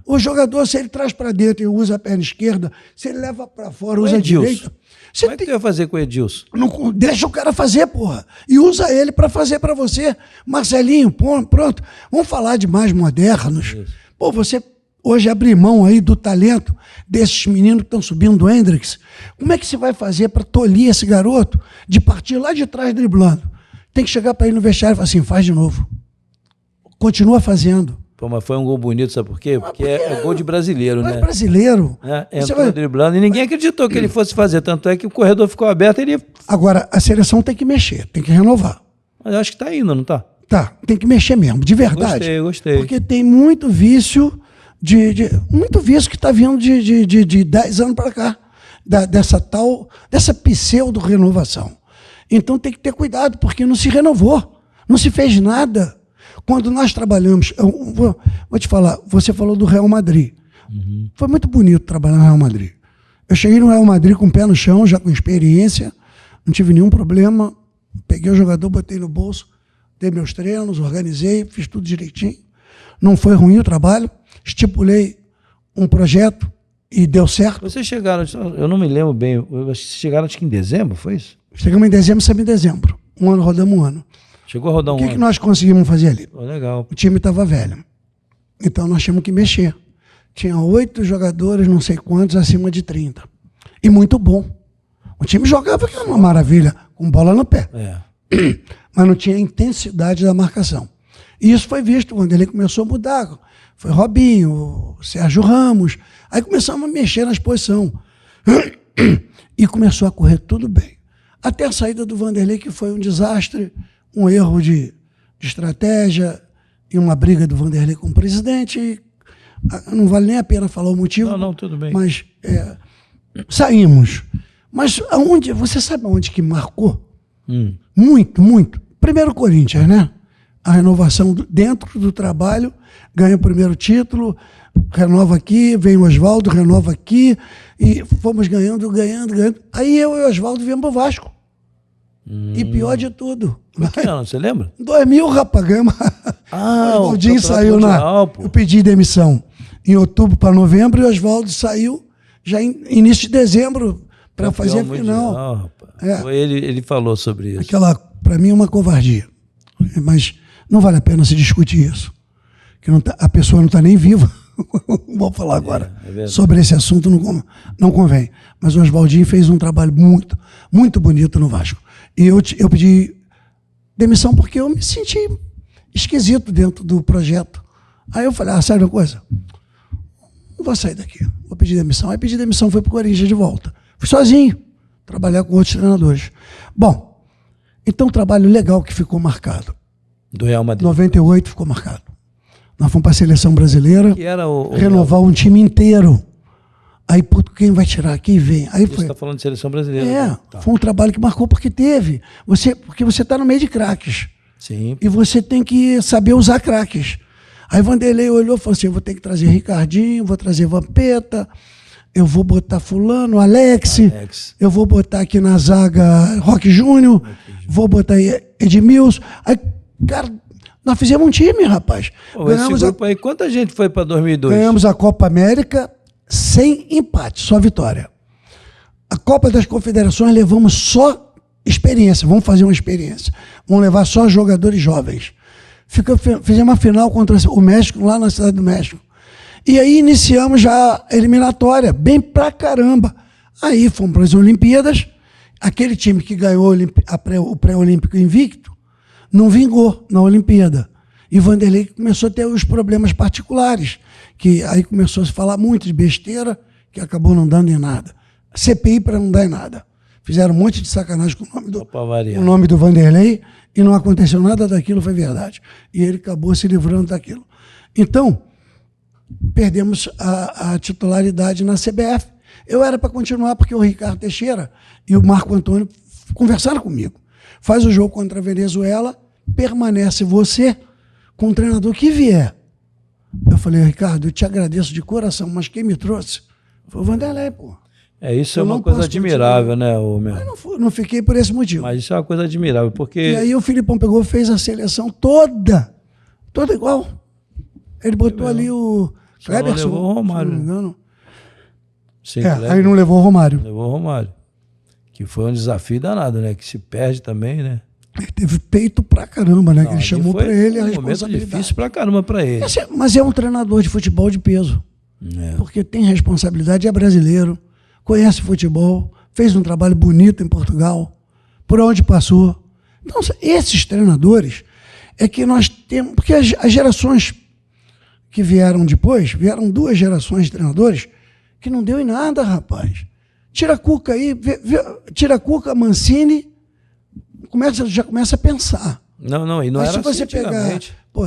Speaker 2: O jogador, se ele traz para dentro e usa a perna esquerda, se ele leva para fora, usa a direita...
Speaker 1: Como é que tu ia fazer com o Edilson?
Speaker 2: Não, deixa o cara fazer, porra. E usa ele para fazer para você. Marcelinho, pronto. Vamos falar de mais modernos. Isso. Pô, você hoje abrir mão aí do talento desses meninos que estão subindo do Hendrix. Como é que você vai fazer para tolir esse garoto de partir lá de trás driblando? Tem que chegar para ele no vestiário e falar assim, faz de novo. Continua fazendo.
Speaker 1: Pô, mas foi um gol bonito, sabe por quê? Porque é gol de brasileiro, né?
Speaker 2: É brasileiro.
Speaker 1: Entrou driblando e ninguém acreditou que ele fosse fazer. Tanto é que o corredor ficou aberto e ele...
Speaker 2: Agora, a seleção tem que mexer, tem que renovar.
Speaker 1: Mas eu acho que tá indo, não tá?
Speaker 2: Tá, tem que mexer mesmo, de verdade.
Speaker 1: Gostei.
Speaker 2: Porque tem muito vício muito vício que está vindo de 10 anos para cá. Dessa pseudo-renovação. Então tem que ter cuidado, porque não se renovou, não se fez nada. Quando nós trabalhamos, vou te falar, você falou do Real Madrid. Uhum. Foi muito bonito trabalhar no Real Madrid. Eu cheguei no Real Madrid com o pé no chão, já com experiência, não tive nenhum problema, peguei o jogador, botei no bolso, dei meus treinos, organizei, fiz tudo direitinho. Não foi ruim o trabalho, estipulei um projeto e deu certo.
Speaker 1: Vocês chegaram, eu não me lembro bem, vocês chegaram acho que em dezembro, foi isso?
Speaker 2: Chegamos em dezembro, saímos em dezembro. Um ano, rodamos um ano.
Speaker 1: Chegou a rodar um ano.
Speaker 2: O que nós conseguimos fazer ali?
Speaker 1: Legal.
Speaker 2: O time estava velho. Então nós tínhamos que mexer. Tinha 8 jogadores, não sei quantos, acima de 30. E muito bom. O time jogava, que era uma maravilha, com bola no pé. Mas não tinha a intensidade da marcação. E isso foi visto quando ele começou a mudar. Foi Robinho, Sérgio Ramos. Aí começamos a mexer na exposição. E começou a correr tudo bem. Até a saída do Vanderlei, que foi um desastre, um erro de estratégia e uma briga do Vanderlei com o presidente. Não vale nem a pena falar o motivo.
Speaker 1: Não, tudo bem.
Speaker 2: Mas saímos. Mas você sabe aonde que marcou? Muito, muito. Primeiro Corinthians, né? A renovação dentro do trabalho, ganha o primeiro título, renova aqui, vem o Oswaldo, renova aqui, e fomos ganhando. Aí eu e o Oswaldo viemos para o Vasco. E pior de tudo.
Speaker 1: Que ano, você lembra?
Speaker 2: 2000, rapaz, ganhamos. O Oswaldinho saiu eu pedi demissão em outubro para novembro e o Oswaldo saiu já em início de dezembro para fazer a final.
Speaker 1: Ele falou sobre isso.
Speaker 2: Aquela, para mim, é uma covardia. Mas não vale a pena se discutir isso. Que a pessoa não está nem viva. Vou falar agora sobre esse assunto, não convém. Mas o Oswaldinho fez um trabalho muito, muito bonito no Vasco. E eu pedi demissão porque eu me senti esquisito dentro do projeto. Aí eu falei, sabe uma coisa? Não vou sair daqui, vou pedir demissão. Aí pedi demissão, fui para o Corinthians de volta. Fui sozinho, trabalhar com outros treinadores. Bom, então um trabalho legal que ficou marcado.
Speaker 1: Do Real Madrid.
Speaker 2: 98 ficou marcado. Nós fomos para a seleção brasileira,
Speaker 1: que era
Speaker 2: renovar um time inteiro. Aí, quem vai tirar? Quem vem? Aí
Speaker 1: você está falando de seleção brasileira.
Speaker 2: Né? Foi um trabalho que marcou porque teve. Porque você está no meio de craques.
Speaker 1: Sim.
Speaker 2: E você tem que saber usar craques. Aí Vanderlei olhou e falou assim, eu vou ter que trazer Ricardinho, vou trazer Vampeta, eu vou botar fulano, Alex. Eu vou botar aqui na zaga Roque Júnior, vou botar Edmilson. Aí, cara, nós fizemos um time, rapaz.
Speaker 1: Esse grupo aí, quanta gente foi para 2002?
Speaker 2: Ganhamos a Copa América sem empate, só vitória. A Copa das Confederações levamos só experiência, vamos fazer uma experiência. Vamos levar só jogadores jovens. Fizemos uma final contra o México, lá na Cidade do México. E aí iniciamos já a eliminatória, bem pra caramba. Aí fomos para as Olimpíadas, aquele time que ganhou o pré-olímpico invicto, não vingou na Olimpíada. E Vanderlei começou a ter os problemas particulares, que aí começou a se falar muito de besteira, que acabou não dando em nada. CPI para não dar em nada. Fizeram um monte de sacanagem com o nome do Vanderlei e não aconteceu nada daquilo, foi verdade. E ele acabou se livrando daquilo. Então, perdemos a titularidade na CBF. Eu era para continuar porque o Ricardo Teixeira e o Marco Antônio conversaram comigo. Faz o jogo contra a Venezuela, permanece você com o treinador que vier. Eu falei, Ricardo, eu te agradeço de coração, mas quem me trouxe foi o Vanderlei, pô.
Speaker 1: Isso é uma coisa admirável, né, meu?
Speaker 2: Mas não fiquei por esse motivo.
Speaker 1: Mas isso é uma coisa admirável, porque...
Speaker 2: E aí o Filipão pegou e fez a seleção toda igual. Ele botou ali o Kleberson,
Speaker 1: levou o Romário,
Speaker 2: se não me engano.
Speaker 1: Sim,
Speaker 2: aí não levou o Romário.
Speaker 1: Levou o Romário. Que foi um desafio danado, né? Que se perde também, né?
Speaker 2: Ele teve peito pra caramba, né? Que ele chamou pra ele a
Speaker 1: responsabilidade. Foi um momento difícil pra caramba pra ele.
Speaker 2: Mas é um treinador de futebol de peso. Porque tem responsabilidade, é brasileiro, conhece futebol, fez um trabalho bonito em Portugal, por onde passou. Então, esses treinadores é que nós temos... Porque as gerações que vieram depois, vieram 2 gerações de treinadores que não deu em nada, rapaz. Tira a Cuca aí, tira a Cuca, Mancini, já começa a pensar.
Speaker 1: Não, e não era
Speaker 2: se você
Speaker 1: assim
Speaker 2: pegar,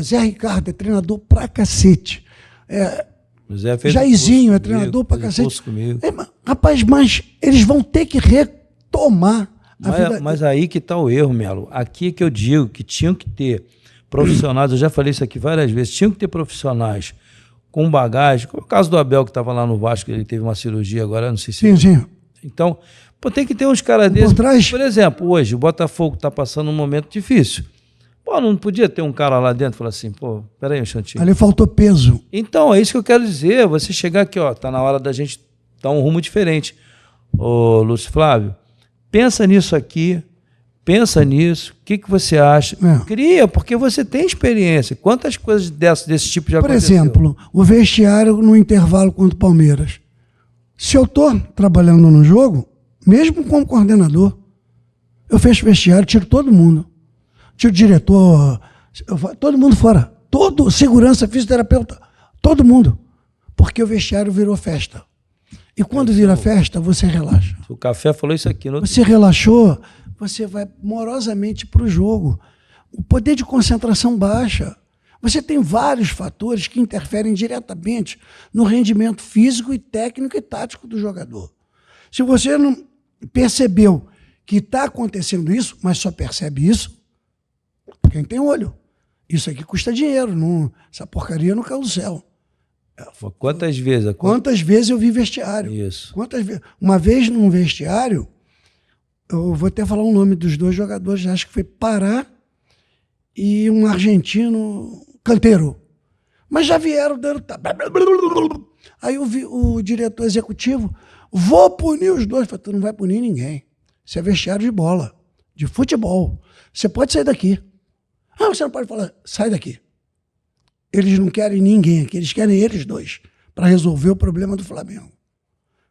Speaker 2: Zé Ricardo é treinador pra cacete.
Speaker 1: Jairzinho
Speaker 2: é treinador pra cacete. Rapaz, mas eles vão ter que retomar a vida.
Speaker 1: Mas aí que está o erro, Melo. Aqui é que eu digo que tinham que ter profissionais, eu já falei isso aqui várias vezes, tinham que ter profissionais com bagagem, como o caso do Abel, que estava lá no Vasco, ele teve uma cirurgia agora, não sei se...
Speaker 2: Sim.
Speaker 1: Então, tem que ter uns caras desses. Por exemplo, hoje, o Botafogo está passando um momento difícil. Não podia ter um cara lá dentro e falar assim, peraí um instantinho.
Speaker 2: Ali faltou peso.
Speaker 1: Então, é isso que eu quero dizer. Você chegar aqui, tá na hora da gente dar um rumo diferente. Ô, Lúcio Flávio, pensa nisso aqui, pensa nisso, o que você acha? Cria, porque você tem experiência. Quantas coisas desse tipo já aconteceu?
Speaker 2: Por exemplo, o vestiário no intervalo contra o Palmeiras. Se eu estou trabalhando no jogo, mesmo como coordenador, eu fecho o vestiário, tiro todo mundo. Tiro o diretor, todo mundo fora. Todo, segurança, fisioterapeuta, todo mundo. Porque o vestiário virou festa. E quando vira festa, você relaxa.
Speaker 1: O Café falou isso aqui.
Speaker 2: Você relaxou, você vai morosamente para o jogo. O poder de concentração baixa. Você tem vários fatores que interferem diretamente no rendimento físico e técnico e tático do jogador. Se você não percebeu que está acontecendo isso, mas só percebe isso, quem tem olho. Isso aqui custa dinheiro, essa porcaria não caiu do céu.
Speaker 1: Quantas vezes?
Speaker 2: Quantas vezes eu vi vestiário?
Speaker 1: Isso.
Speaker 2: Quantas vezes? Uma vez num vestiário, eu vou até falar o nome dos 2 jogadores, acho que foi Pará e um argentino, Canteiro. Mas já vieram dando... Aí eu vi o diretor executivo, vou punir os 2. Eu falei, tu não vai punir ninguém. Isso é vestiário de bola, de futebol. Você pode sair daqui. Você não pode falar, sai daqui. Eles não querem ninguém aqui, eles querem eles 2 para resolver o problema do Flamengo.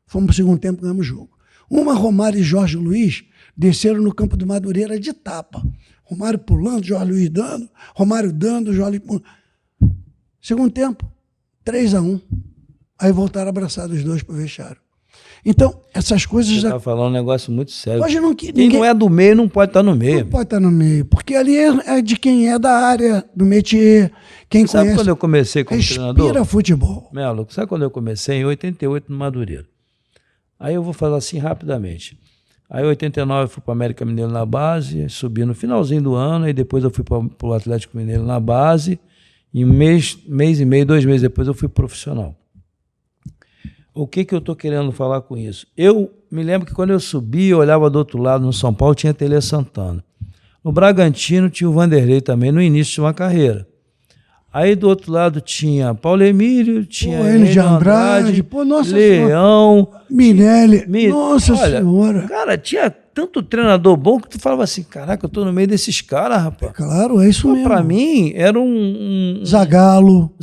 Speaker 2: Fomos para o segundo tempo, ganhamos o jogo. Romário e Jorge Luiz desceram no campo do Madureira de tapa. Romário pulando, Jorge Luiz dando, Romário dando, Jorge Luiz pulando. Segundo tempo, 3-1. Aí voltaram abraçados os 2 para o vestiário. Então, essas coisas...
Speaker 1: Você está falando um negócio muito sério.
Speaker 2: Hoje
Speaker 1: quem não é do meio não pode estar no meio.
Speaker 2: Não pode estar no meio, porque ali é de quem é da área, do métier, quem
Speaker 1: sabe
Speaker 2: conhece...
Speaker 1: Quando eu comecei como treinador?
Speaker 2: Respira futebol.
Speaker 1: Melo, sabe quando eu comecei? Em 88, no Madureira. Aí eu vou falar assim rapidamente. Aí em 89 eu fui para o América Mineiro na base, subi no finalzinho do ano, aí depois eu fui para o Atlético Mineiro na base, e mês e meio, 2 meses depois eu fui profissional. O que eu estou querendo falar com isso? Eu me lembro que quando eu subi, eu olhava do outro lado, no São Paulo tinha Tele Santana. No Bragantino tinha o Vanderlei também, no início de uma carreira. Aí do outro lado tinha Paulo Emílio, tinha
Speaker 2: Hélio de Andrade,
Speaker 1: Leão,
Speaker 2: Minelli, nossa
Speaker 1: olha,
Speaker 2: senhora.
Speaker 1: cara, tinha tanto treinador bom que tu falava assim, caraca, eu tô no meio desses caras, rapaz.
Speaker 2: Claro, é isso mesmo.
Speaker 1: Pra mim, era
Speaker 2: Zagallo,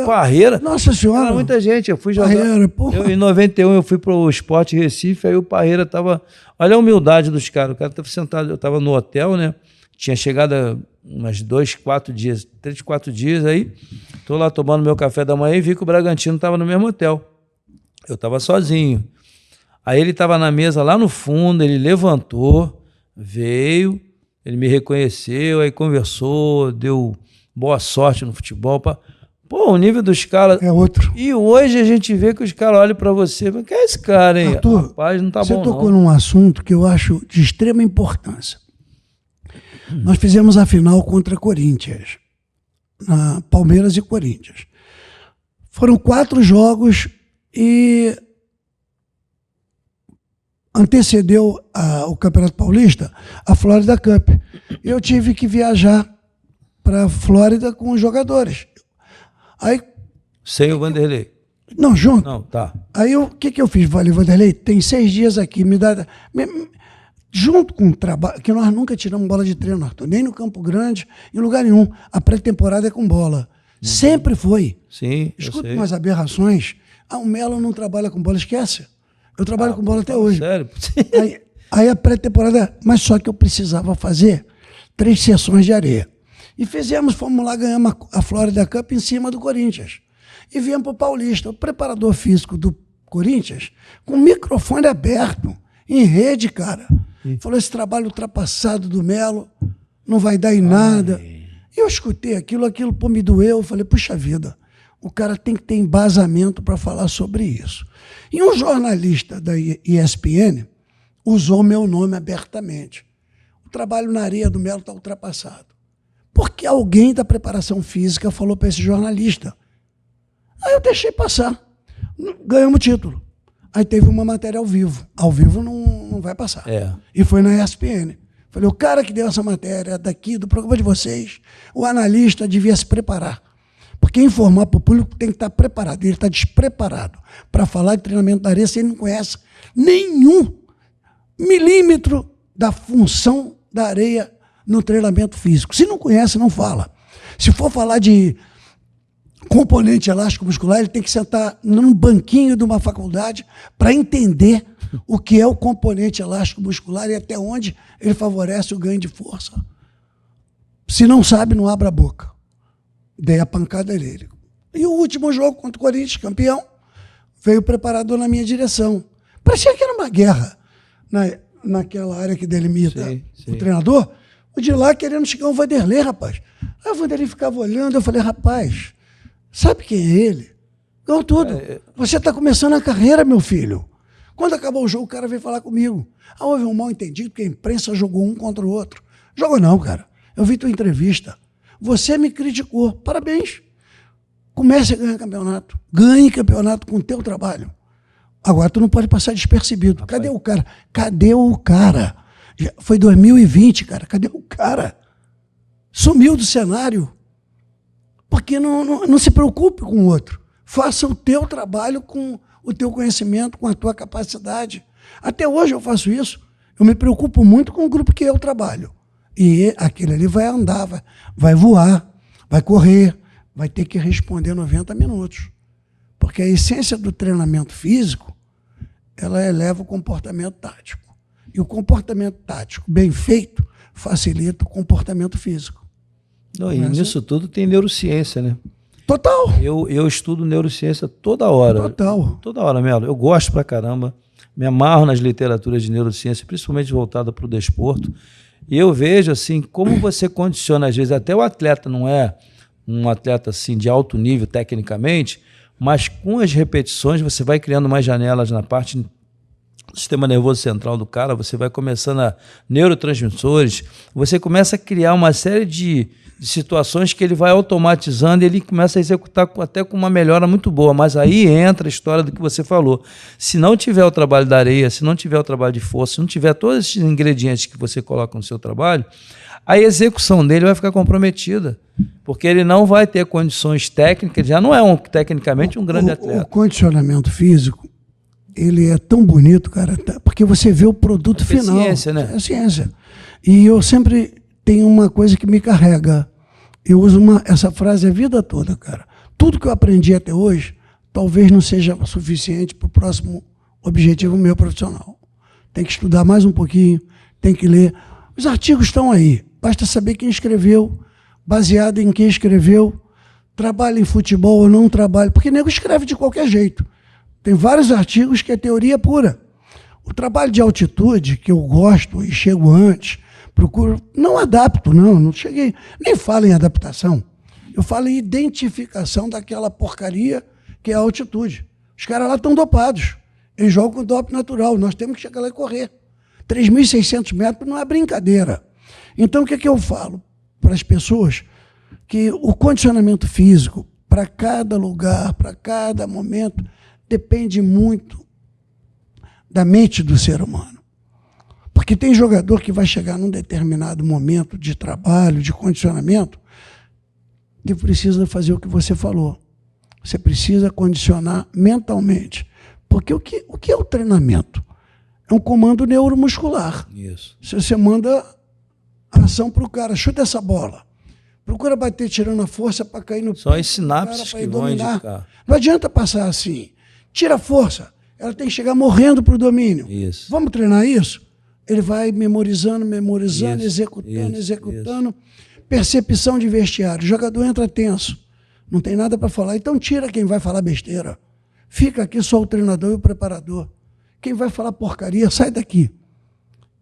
Speaker 1: Parreira.
Speaker 2: Nossa Senhora.
Speaker 1: Era muita gente. Eu fui jogar.
Speaker 2: Parreira, porra.
Speaker 1: Em 91 eu fui pro Sport Recife, aí o Parreira tava... Olha a humildade dos caras. O cara tava sentado, eu tava no hotel, né? Tinha chegado umas 3, 4 dias, aí tô lá tomando meu café da manhã e vi que o Bragantino tava no mesmo hotel. Eu tava sozinho. Aí ele tava na mesa lá no fundo, ele levantou, veio, ele me reconheceu, aí conversou, deu boa sorte no futebol. Pô, o nível dos caras...
Speaker 2: É outro.
Speaker 1: E hoje a gente vê que os caras olham pra você, mas que é esse cara, hein?
Speaker 2: Arthur,
Speaker 1: rapaz, não tá bom
Speaker 2: você tocou
Speaker 1: não.
Speaker 2: num assunto que eu acho de extrema importância. Nós fizemos a final contra Corinthians, na Palmeiras e Corinthians. Foram 4 jogos e antecedeu o Campeonato Paulista a Florida Cup. Eu tive que viajar para a Flórida com os jogadores. Aí,
Speaker 1: sem o Vanderlei?
Speaker 2: Não, junto.
Speaker 1: Não, tá.
Speaker 2: Aí o que eu fiz? Falei, Vanderlei, tem 6 dias aqui, me dá... Junto com o trabalho, que nós nunca tiramos bola de treino, Arthur, nem no Campo Grande, em lugar nenhum. A pré-temporada é com bola. Sempre foi.
Speaker 1: Sim,
Speaker 2: Escuta umas aberrações. O Melo não trabalha com bola, esquece. Eu trabalho com bola até hoje.
Speaker 1: Sério?
Speaker 2: Aí a pré-temporada... Mas só que eu precisava fazer 3 sessões de areia. E fomos lá, ganhamos a Florida Cup em cima do Corinthians. E viemos para o Paulista. O preparador físico do Corinthians, com o microfone aberto, em rede, cara. Falou, esse trabalho ultrapassado do Melo não vai dar em nada. E eu escutei aquilo, pô, me doeu. Eu falei, puxa vida, o cara tem que ter embasamento para falar sobre isso. E um jornalista da ESPN usou meu nome abertamente. O trabalho na areia do Melo está ultrapassado. Porque alguém da preparação física falou para esse jornalista. Aí eu deixei passar. Ganhamos o título. Aí teve uma matéria ao vivo. Ao vivo não vai passar. E foi na ESPN. Falei, o cara que deu essa matéria daqui, do programa de vocês, o analista devia se preparar. Porque informar para o público tem que estar preparado. Ele está despreparado para falar de treinamento da areia se ele não conhece nenhum milímetro da função da areia no treinamento físico. Se não conhece, não fala. Se for falar de componente elástico muscular, ele tem que sentar num banquinho de uma faculdade para entender o que é o componente elástico muscular e até onde ele favorece o ganho de força. Se não sabe, não abra a boca. Dei a pancada nele. E o último jogo contra o Corinthians, campeão, veio o preparador na minha direção. Parecia que era uma guerra naquela área que delimita o treinador. O de lá querendo chegar o Vanderlei, rapaz. Aí o Vanderlei ficava olhando, eu falei, rapaz, sabe quem é ele? Ganhou tudo. Você está começando a carreira, meu filho. Quando acabou o jogo, o cara veio falar comigo. Houve um mal entendido, porque a imprensa jogou um contra o outro. Jogou não, cara. Eu vi tua entrevista. Você me criticou. Parabéns. Comece a ganhar campeonato. Ganhe campeonato com o teu trabalho. Agora tu não pode passar despercebido. Rapaz. Cadê o cara? Cadê o cara? Foi 2020, cara. Cadê o cara? Sumiu do cenário. Porque não se preocupe com o outro. Faça o teu trabalho com o teu conhecimento, com a tua capacidade. Até hoje eu faço isso. Eu me preocupo muito com o grupo que eu trabalho. E aquele ali vai andar, vai voar, vai correr, vai ter que responder 90 minutos. Porque a essência do treinamento físico, ela eleva o comportamento tático. E o comportamento tático bem feito facilita o comportamento físico.
Speaker 1: Não, e nisso tudo tem neurociência, né?
Speaker 2: Total.
Speaker 1: Eu estudo neurociência toda hora.
Speaker 2: Total.
Speaker 1: Toda hora, Melo. Eu gosto pra caramba. Me amarro nas literaturas de neurociência, principalmente voltada para o desporto. E eu vejo, assim, como você condiciona, às vezes, até o atleta não é um atleta, assim, de alto nível tecnicamente, mas com as repetições você vai criando mais janelas na parte do sistema nervoso central do cara, você vai começando a neurotransmissores, você começa a criar uma série de situações que ele vai automatizando e ele começa a executar até com uma melhora muito boa, mas aí entra a história do que você falou. Se não tiver o trabalho da areia, se não tiver o trabalho de força, se não tiver todos esses ingredientes que você coloca no seu trabalho, a execução dele vai ficar comprometida, porque ele não vai ter condições técnicas, já não é tecnicamente um grande atleta.
Speaker 2: O condicionamento físico, ele é tão bonito, cara, porque você vê o produto final.
Speaker 1: É ciência, né?
Speaker 2: É ciência. E eu sempre tenho uma coisa que me carrega. Eu uso essa frase a vida toda, cara. Tudo que eu aprendi até hoje, talvez não seja suficiente para o próximo objetivo meu profissional. Tem que estudar mais um pouquinho, tem que ler. Os artigos estão aí. Basta saber quem escreveu, baseado em quem escreveu, trabalha em futebol ou não trabalha, porque nego escreve de qualquer jeito. Tem vários artigos que é teoria pura. O trabalho de altitude, que eu gosto e chego antes, procuro, não adapto, não cheguei, nem falo em adaptação. Eu falo em identificação daquela porcaria que é a altitude. Os caras lá estão dopados. Eles jogam com dope natural. Nós temos que chegar lá e correr. 3.600 metros não é brincadeira. Então, o que é que eu falo para as pessoas? Que o condicionamento físico, para cada lugar, para cada momento, depende muito da mente do ser humano. Porque tem jogador que vai chegar num determinado momento de trabalho, de condicionamento, que precisa fazer o que você falou. Você precisa condicionar mentalmente. Porque o que é o treinamento? É um comando neuromuscular.
Speaker 1: Isso.
Speaker 2: Se você manda a ação para o cara, chuta essa bola. Procura bater tirando a força para cair no
Speaker 1: Só as sinapses que vão indicar.
Speaker 2: Não adianta passar assim. Tira a força. Ela tem que chegar morrendo para o domínio.
Speaker 1: Isso.
Speaker 2: Vamos treinar isso? Ele vai memorizando,
Speaker 1: Isso,
Speaker 2: executando. Percepção de vestiário. O jogador entra tenso. Não tem nada para falar. Então tira quem vai falar besteira. Fica aqui só o treinador e o preparador. Quem vai falar porcaria, sai daqui.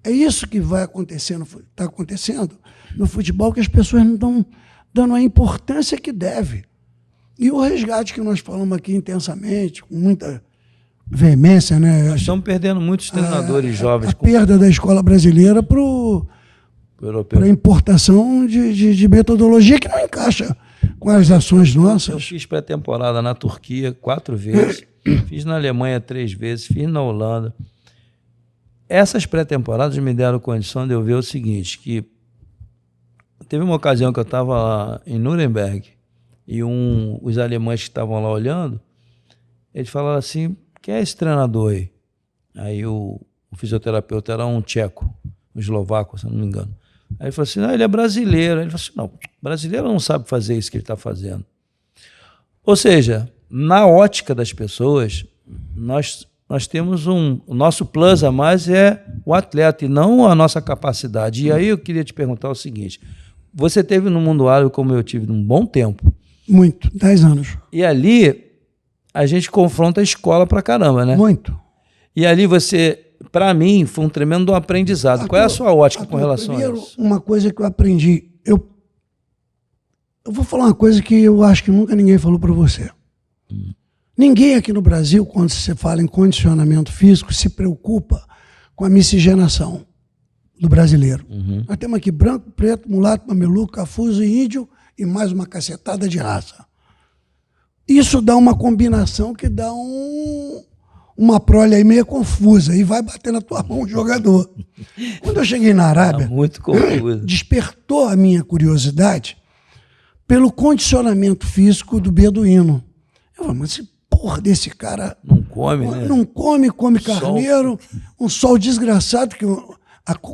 Speaker 2: É isso que vai acontecer, está acontecendo no futebol, que as pessoas não estão dando a importância que deve. E o resgate que nós falamos aqui intensamente, com muita veemência, né?
Speaker 1: Nós estamos perdendo muitos treinadores jovens.
Speaker 2: A perda da escola brasileira para a importação de metodologia que não encaixa com as ações nossas.
Speaker 1: Eu fiz pré-temporada na Turquia 4 vezes, fiz na Alemanha 3 vezes, fiz na Holanda. Essas pré-temporadas me deram condição de eu ver o seguinte, que teve uma ocasião que eu estava lá em Nuremberg e os alemães que estavam lá olhando, eles falaram assim, quem é esse treinador aí? Aí o fisioterapeuta era um tcheco, um eslovaco, se eu não me engano. Aí ele falou assim, não, ele é brasileiro. Aí ele falou assim, não, brasileiro não sabe fazer isso que ele está fazendo. Ou seja, na ótica das pessoas, nós temos o nosso plus a mais é o atleta e não a nossa capacidade. E aí eu queria te perguntar o seguinte, você teve no mundo árabe, como eu tive, um bom tempo.
Speaker 2: Muito, 10 anos.
Speaker 1: E ali a gente confronta a escola pra caramba, né?
Speaker 2: Muito.
Speaker 1: E ali você, para mim, foi um tremendo aprendizado. Arthur, qual é a sua ótica com relação a isso?
Speaker 2: Uma coisa que eu aprendi, eu vou falar uma coisa que eu acho que nunca ninguém falou para você. Ninguém aqui no Brasil, quando você fala em condicionamento físico, se preocupa com a miscigenação do brasileiro. Nós temos aqui branco, preto, mulato, mameluco, cafuso e índio e mais uma cacetada de raça. Isso dá uma combinação que dá uma prole aí meio confusa e vai bater na tua mão o jogador. Quando eu cheguei na Arábia,
Speaker 1: muito confuso,
Speaker 2: despertou a minha curiosidade pelo condicionamento físico do beduíno. Eu falei, mas esse porra desse cara
Speaker 1: não come, né?
Speaker 2: Não come carneiro, um sol desgraçado, que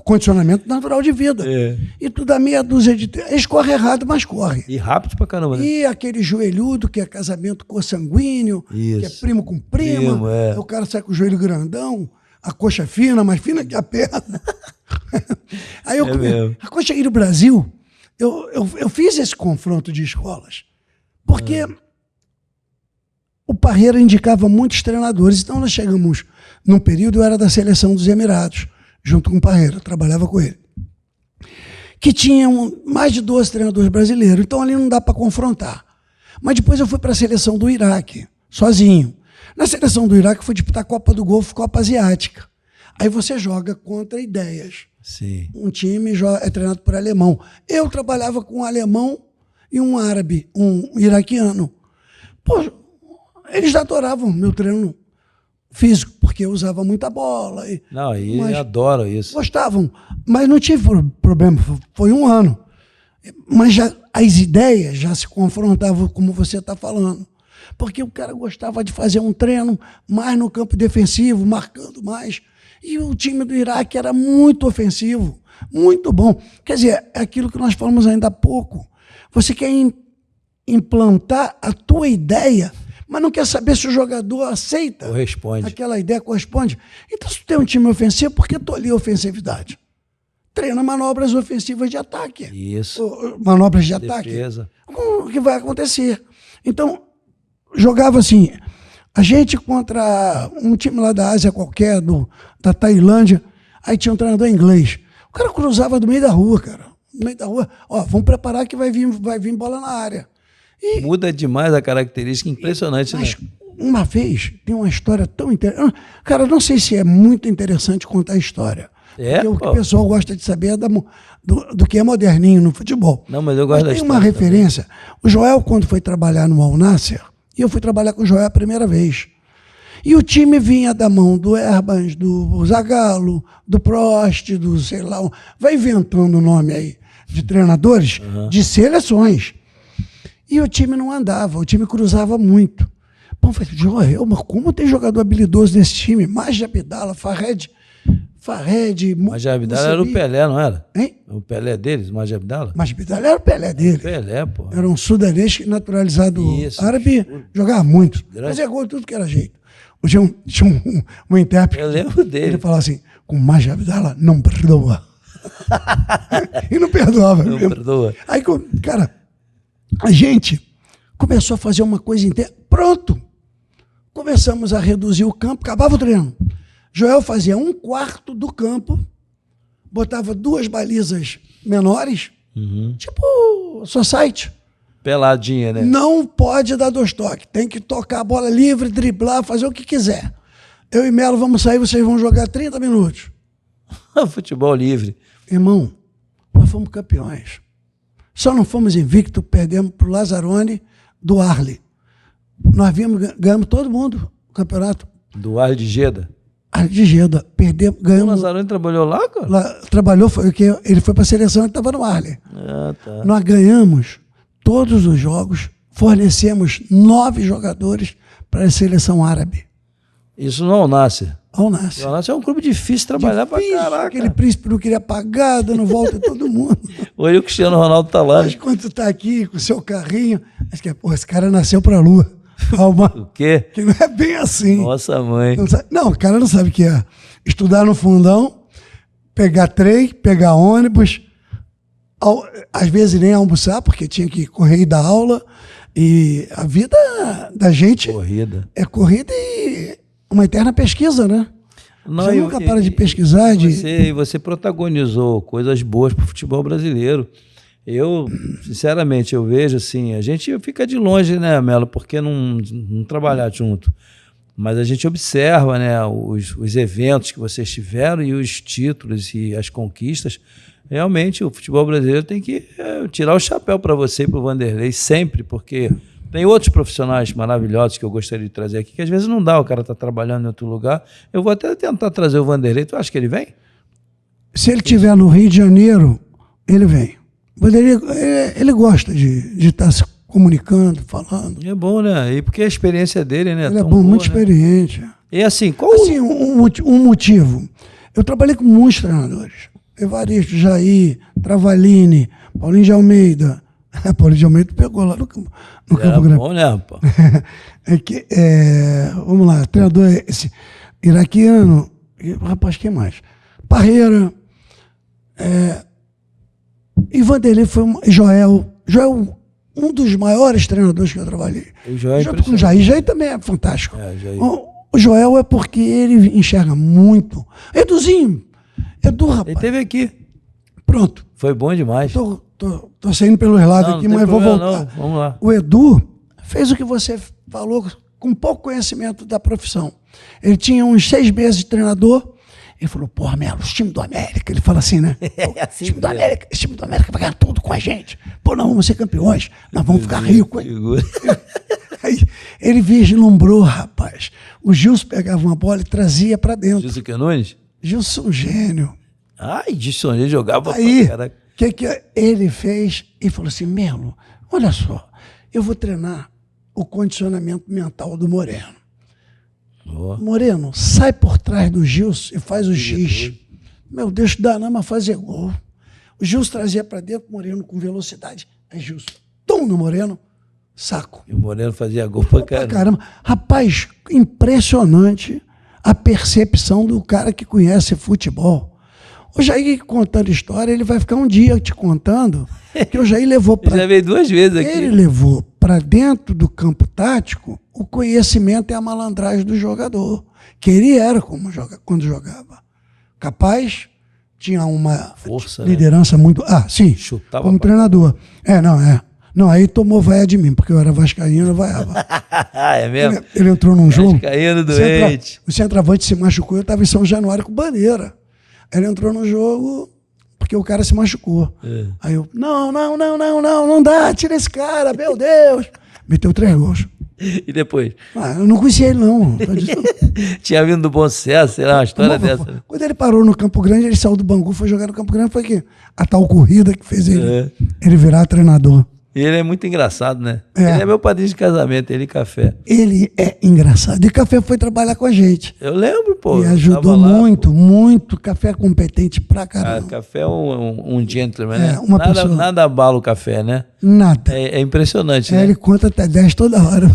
Speaker 2: condicionamento natural de vida.
Speaker 1: É.
Speaker 2: E tu dá meia dúzia de... Eles correm errado, mas corre.
Speaker 1: E rápido pra caramba, né?
Speaker 2: E aquele joelhudo, que é casamento consanguíneo, que é primo com prima. O cara sai com o joelho grandão, a coxa fina, mais fina que a perna. Aí a coxa aqui no Brasil, eu fiz esse confronto de escolas, porque o Parreira indicava muitos treinadores. Então nós chegamos num período, eu era da seleção dos Emirados, junto com o Parreira, trabalhava com ele, que tinham mais de 12 treinadores brasileiros, então ali não dá para confrontar. Mas depois eu fui para a seleção do Iraque, sozinho. Na seleção do Iraque eu fui disputar a Copa do Golfo, Copa Asiática. Aí você joga contra ideias.
Speaker 1: Sim.
Speaker 2: Um time é treinado por alemão. Eu trabalhava com um alemão e um árabe, um iraquiano. Pô, eles adoravam meu treino físico, porque eu usava muita bola.
Speaker 1: Mas adoram isso.
Speaker 2: Gostavam, mas não tive problema, foi um ano. Mas as ideias já se confrontavam, como você está falando. porque o cara gostava de fazer um treino mais no campo defensivo, marcando mais. E o time do Iraque era muito ofensivo, muito bom. Quer dizer, é aquilo que nós falamos ainda há pouco. Você quer implantar a tua ideia, mas não quer saber se o jogador aceita.
Speaker 1: Corresponde.
Speaker 2: Aquela ideia corresponde. Então, se tu tem um time ofensivo, por que tolir a ofensividade? Treina manobras ofensivas de ataque.
Speaker 1: Isso.
Speaker 2: Manobras de
Speaker 1: Defesa.
Speaker 2: ataque. O que vai acontecer? Então, jogava assim, a gente contra um time lá da Ásia qualquer, da Tailândia, aí tinha um treinador inglês. O cara cruzava do meio da rua, cara. No meio da rua, ó, vamos preparar que vai vir bola na área. E,
Speaker 1: muda demais a característica, impressionante,
Speaker 2: mas,
Speaker 1: né?
Speaker 2: Uma vez, tem uma história tão interessante. Cara, não sei se é muito interessante contar a história. Porque o que o pessoal gosta de saber é do que é moderninho no futebol.
Speaker 1: Não, mas eu gosto da
Speaker 2: tem
Speaker 1: história
Speaker 2: uma referência. Também. O Joel, quando foi trabalhar no Al Nassr, e eu fui trabalhar com o Joel a primeira vez. E o time vinha da mão do Erbans, do Zagallo, do Prost, do sei lá, vai inventando o nome aí, de treinadores, de seleções. E o time não andava, o time cruzava muito. Bom, eu falei, Joel, mas como tem jogador habilidoso nesse time? Majdi Abdallah, Fahed.
Speaker 1: Majdi Abdallah era o Pelé, não era?
Speaker 2: Hein?
Speaker 1: O Pelé deles, Majdi Abdallah?
Speaker 2: Majdi Abdallah era o Pelé dele.
Speaker 1: O Pelé, pô.
Speaker 2: Era um sudanês naturalizado árabe, jogava muito. Fazia gol de tudo que era jeito. Tinha um intérprete.
Speaker 1: Eu lembro dele.
Speaker 2: Ele falava assim, com Majdi Abdallah, não perdoa. E não perdoava.
Speaker 1: Não perdoa.
Speaker 2: Aí, cara, a gente começou a fazer uma coisa inteira. Pronto! Começamos a reduzir o campo, acabava o treino. Joel fazia 1/4 do campo, botava 2 balizas menores, tipo society.
Speaker 1: Peladinha, né?
Speaker 2: Não pode dar 2 toques, tem que tocar a bola livre, driblar, fazer o que quiser. Eu e Melo vamos sair, vocês vão jogar 30 minutos.
Speaker 1: Futebol livre.
Speaker 2: Irmão, nós fomos campeões. Só não fomos invictos, perdemos para o Lazzaroni do Arli. Nós ganhamos todo mundo o campeonato.
Speaker 1: Do Arli de Jeddah?
Speaker 2: Arli de Jeddah. Perdemos, ganhamos.
Speaker 1: O Lazzaroni trabalhou lá, cara?
Speaker 2: Lá, trabalhou, ele foi para a seleção, ele estava no Arli.
Speaker 1: Ah, tá.
Speaker 2: Nós ganhamos todos os jogos, fornecemos 9 jogadores para a seleção árabe.
Speaker 1: Isso no Al Nassr?
Speaker 2: Al Nassr.
Speaker 1: O Al Nassr é um clube difícil de trabalhar pra caraca.
Speaker 2: Aquele príncipe não queria pagar, dando volta em todo mundo.
Speaker 1: Hoje o Cristiano Ronaldo tá lá.
Speaker 2: Mas quando tu tá aqui com o seu carrinho, acho que esse cara nasceu pra lua. Calma.
Speaker 1: O quê?
Speaker 2: Que não é bem assim.
Speaker 1: Nossa mãe.
Speaker 2: Não, o cara não sabe o que é. Estudar no fundão, pegar trem, pegar ônibus, às vezes nem almoçar, porque tinha que correr e dar aula. E a vida da gente é corrida e uma eterna pesquisa, né?
Speaker 1: Não,
Speaker 2: você nunca para de pesquisar.
Speaker 1: Você protagonizou coisas boas para o futebol brasileiro. Eu, sinceramente, eu vejo assim, a gente fica de longe, né, Melo, porque não trabalhar junto. Mas a gente observa, né, os eventos que vocês tiveram e os títulos e as conquistas. Realmente, o futebol brasileiro tem que tirar o chapéu para você e para o Vanderlei sempre, porque tem outros profissionais maravilhosos que eu gostaria de trazer aqui, que às vezes não dá, o cara está trabalhando em outro lugar. Eu vou até tentar trazer o Vanderlei. Tu acha que ele vem?
Speaker 2: Se ele estiver no Rio de Janeiro, ele vem. O Vanderlei, ele gosta de estar se comunicando, falando.
Speaker 1: É bom, né? E porque a experiência dele, né?
Speaker 2: Ele é bom, muito experiente.
Speaker 1: E assim, qual...
Speaker 2: Assim, um motivo. Eu trabalhei com muitos treinadores. Evaristo, Jair, Travalini, Paulinho de Almeida. Paulinho de Almeida pegou lá no Campo Grande.
Speaker 1: Bom, né, pô?
Speaker 2: Vamos lá, treinador esse iraquiano, rapaz, quem mais? Parreira, e Vanderlei foi Joel, um dos maiores treinadores que eu trabalhei. Junto com o Jair. Jair também é fantástico. O Joel é porque ele enxerga muito. Edu, rapaz.
Speaker 1: Ele esteve aqui.
Speaker 2: Pronto.
Speaker 1: Foi bom demais.
Speaker 2: Tô saindo pelos lados aqui, mas vou voltar.
Speaker 1: Não. Vamos lá.
Speaker 2: O Edu fez o que você falou com pouco conhecimento da profissão. Ele tinha uns 6 meses de treinador. Ele falou, porra, Melo, os times do América. Ele fala assim, né?
Speaker 1: Assim
Speaker 2: esse time do América vai ganhar tudo com a gente. Pô, nós vamos ser campeões. Nós vamos ficar ricos. Aí ele vislumbrou, rapaz. O Gilson pegava uma bola e trazia para dentro.
Speaker 1: Gilson Nunes?
Speaker 2: Gilson gênio.
Speaker 1: Ai, Gilson ele jogava.
Speaker 2: Aí, o que ele fez? Ele falou assim, Melo, olha só, eu vou treinar o condicionamento mental do Moreno. Moreno, sai por trás do Gilson e faz o X. Meu Deus, Danama fazer gol. O Gilson trazia para dentro o Moreno com velocidade. Aí Gilson, tum no Moreno, saco.
Speaker 1: E o Moreno fazia gol pra caramba.
Speaker 2: Rapaz, impressionante a percepção do cara que conhece futebol. O Jair contando história, ele vai ficar um dia te contando que o Jair levou para...
Speaker 1: Já veio 2 vezes aqui.
Speaker 2: Ele levou para dentro do campo tático o conhecimento e a malandragem do jogador, que ele era quando jogava. Capaz, tinha uma
Speaker 1: força,
Speaker 2: liderança, né? Muito... sim,
Speaker 1: chutava
Speaker 2: como treinador. Não, aí tomou vaia de mim, porque eu era vascaíno, eu vaiava.
Speaker 1: É mesmo?
Speaker 2: Ele entrou num jogo...
Speaker 1: Vascaíno doente.
Speaker 2: O centroavante se machucou, eu estava em São Januário com Bandeira. Ele entrou no jogo porque o cara se machucou. Aí eu, não dá, tira esse cara, meu Deus. Meteu 3 gols.
Speaker 1: E depois?
Speaker 2: Eu não conhecia ele, não.
Speaker 1: Tinha vindo do Bom Sucesso, sei lá, uma história dessa.
Speaker 2: Quando ele parou no Campo Grande, ele saiu do Bangu, foi jogar no Campo Grande, foi que a tal corrida que fez ele virar treinador.
Speaker 1: E ele é muito engraçado, né? Ele é meu padrinho de casamento, ele e Café.
Speaker 2: Ele é engraçado. E Café foi trabalhar com a gente.
Speaker 1: Eu lembro, pô.
Speaker 2: E ajudou lá, muito, muito. Café Café pra caramba.
Speaker 1: Café é um gentleman, né? Nada abala o Café, né?
Speaker 2: Nada.
Speaker 1: É impressionante, né?
Speaker 2: Ele conta até 10 toda hora.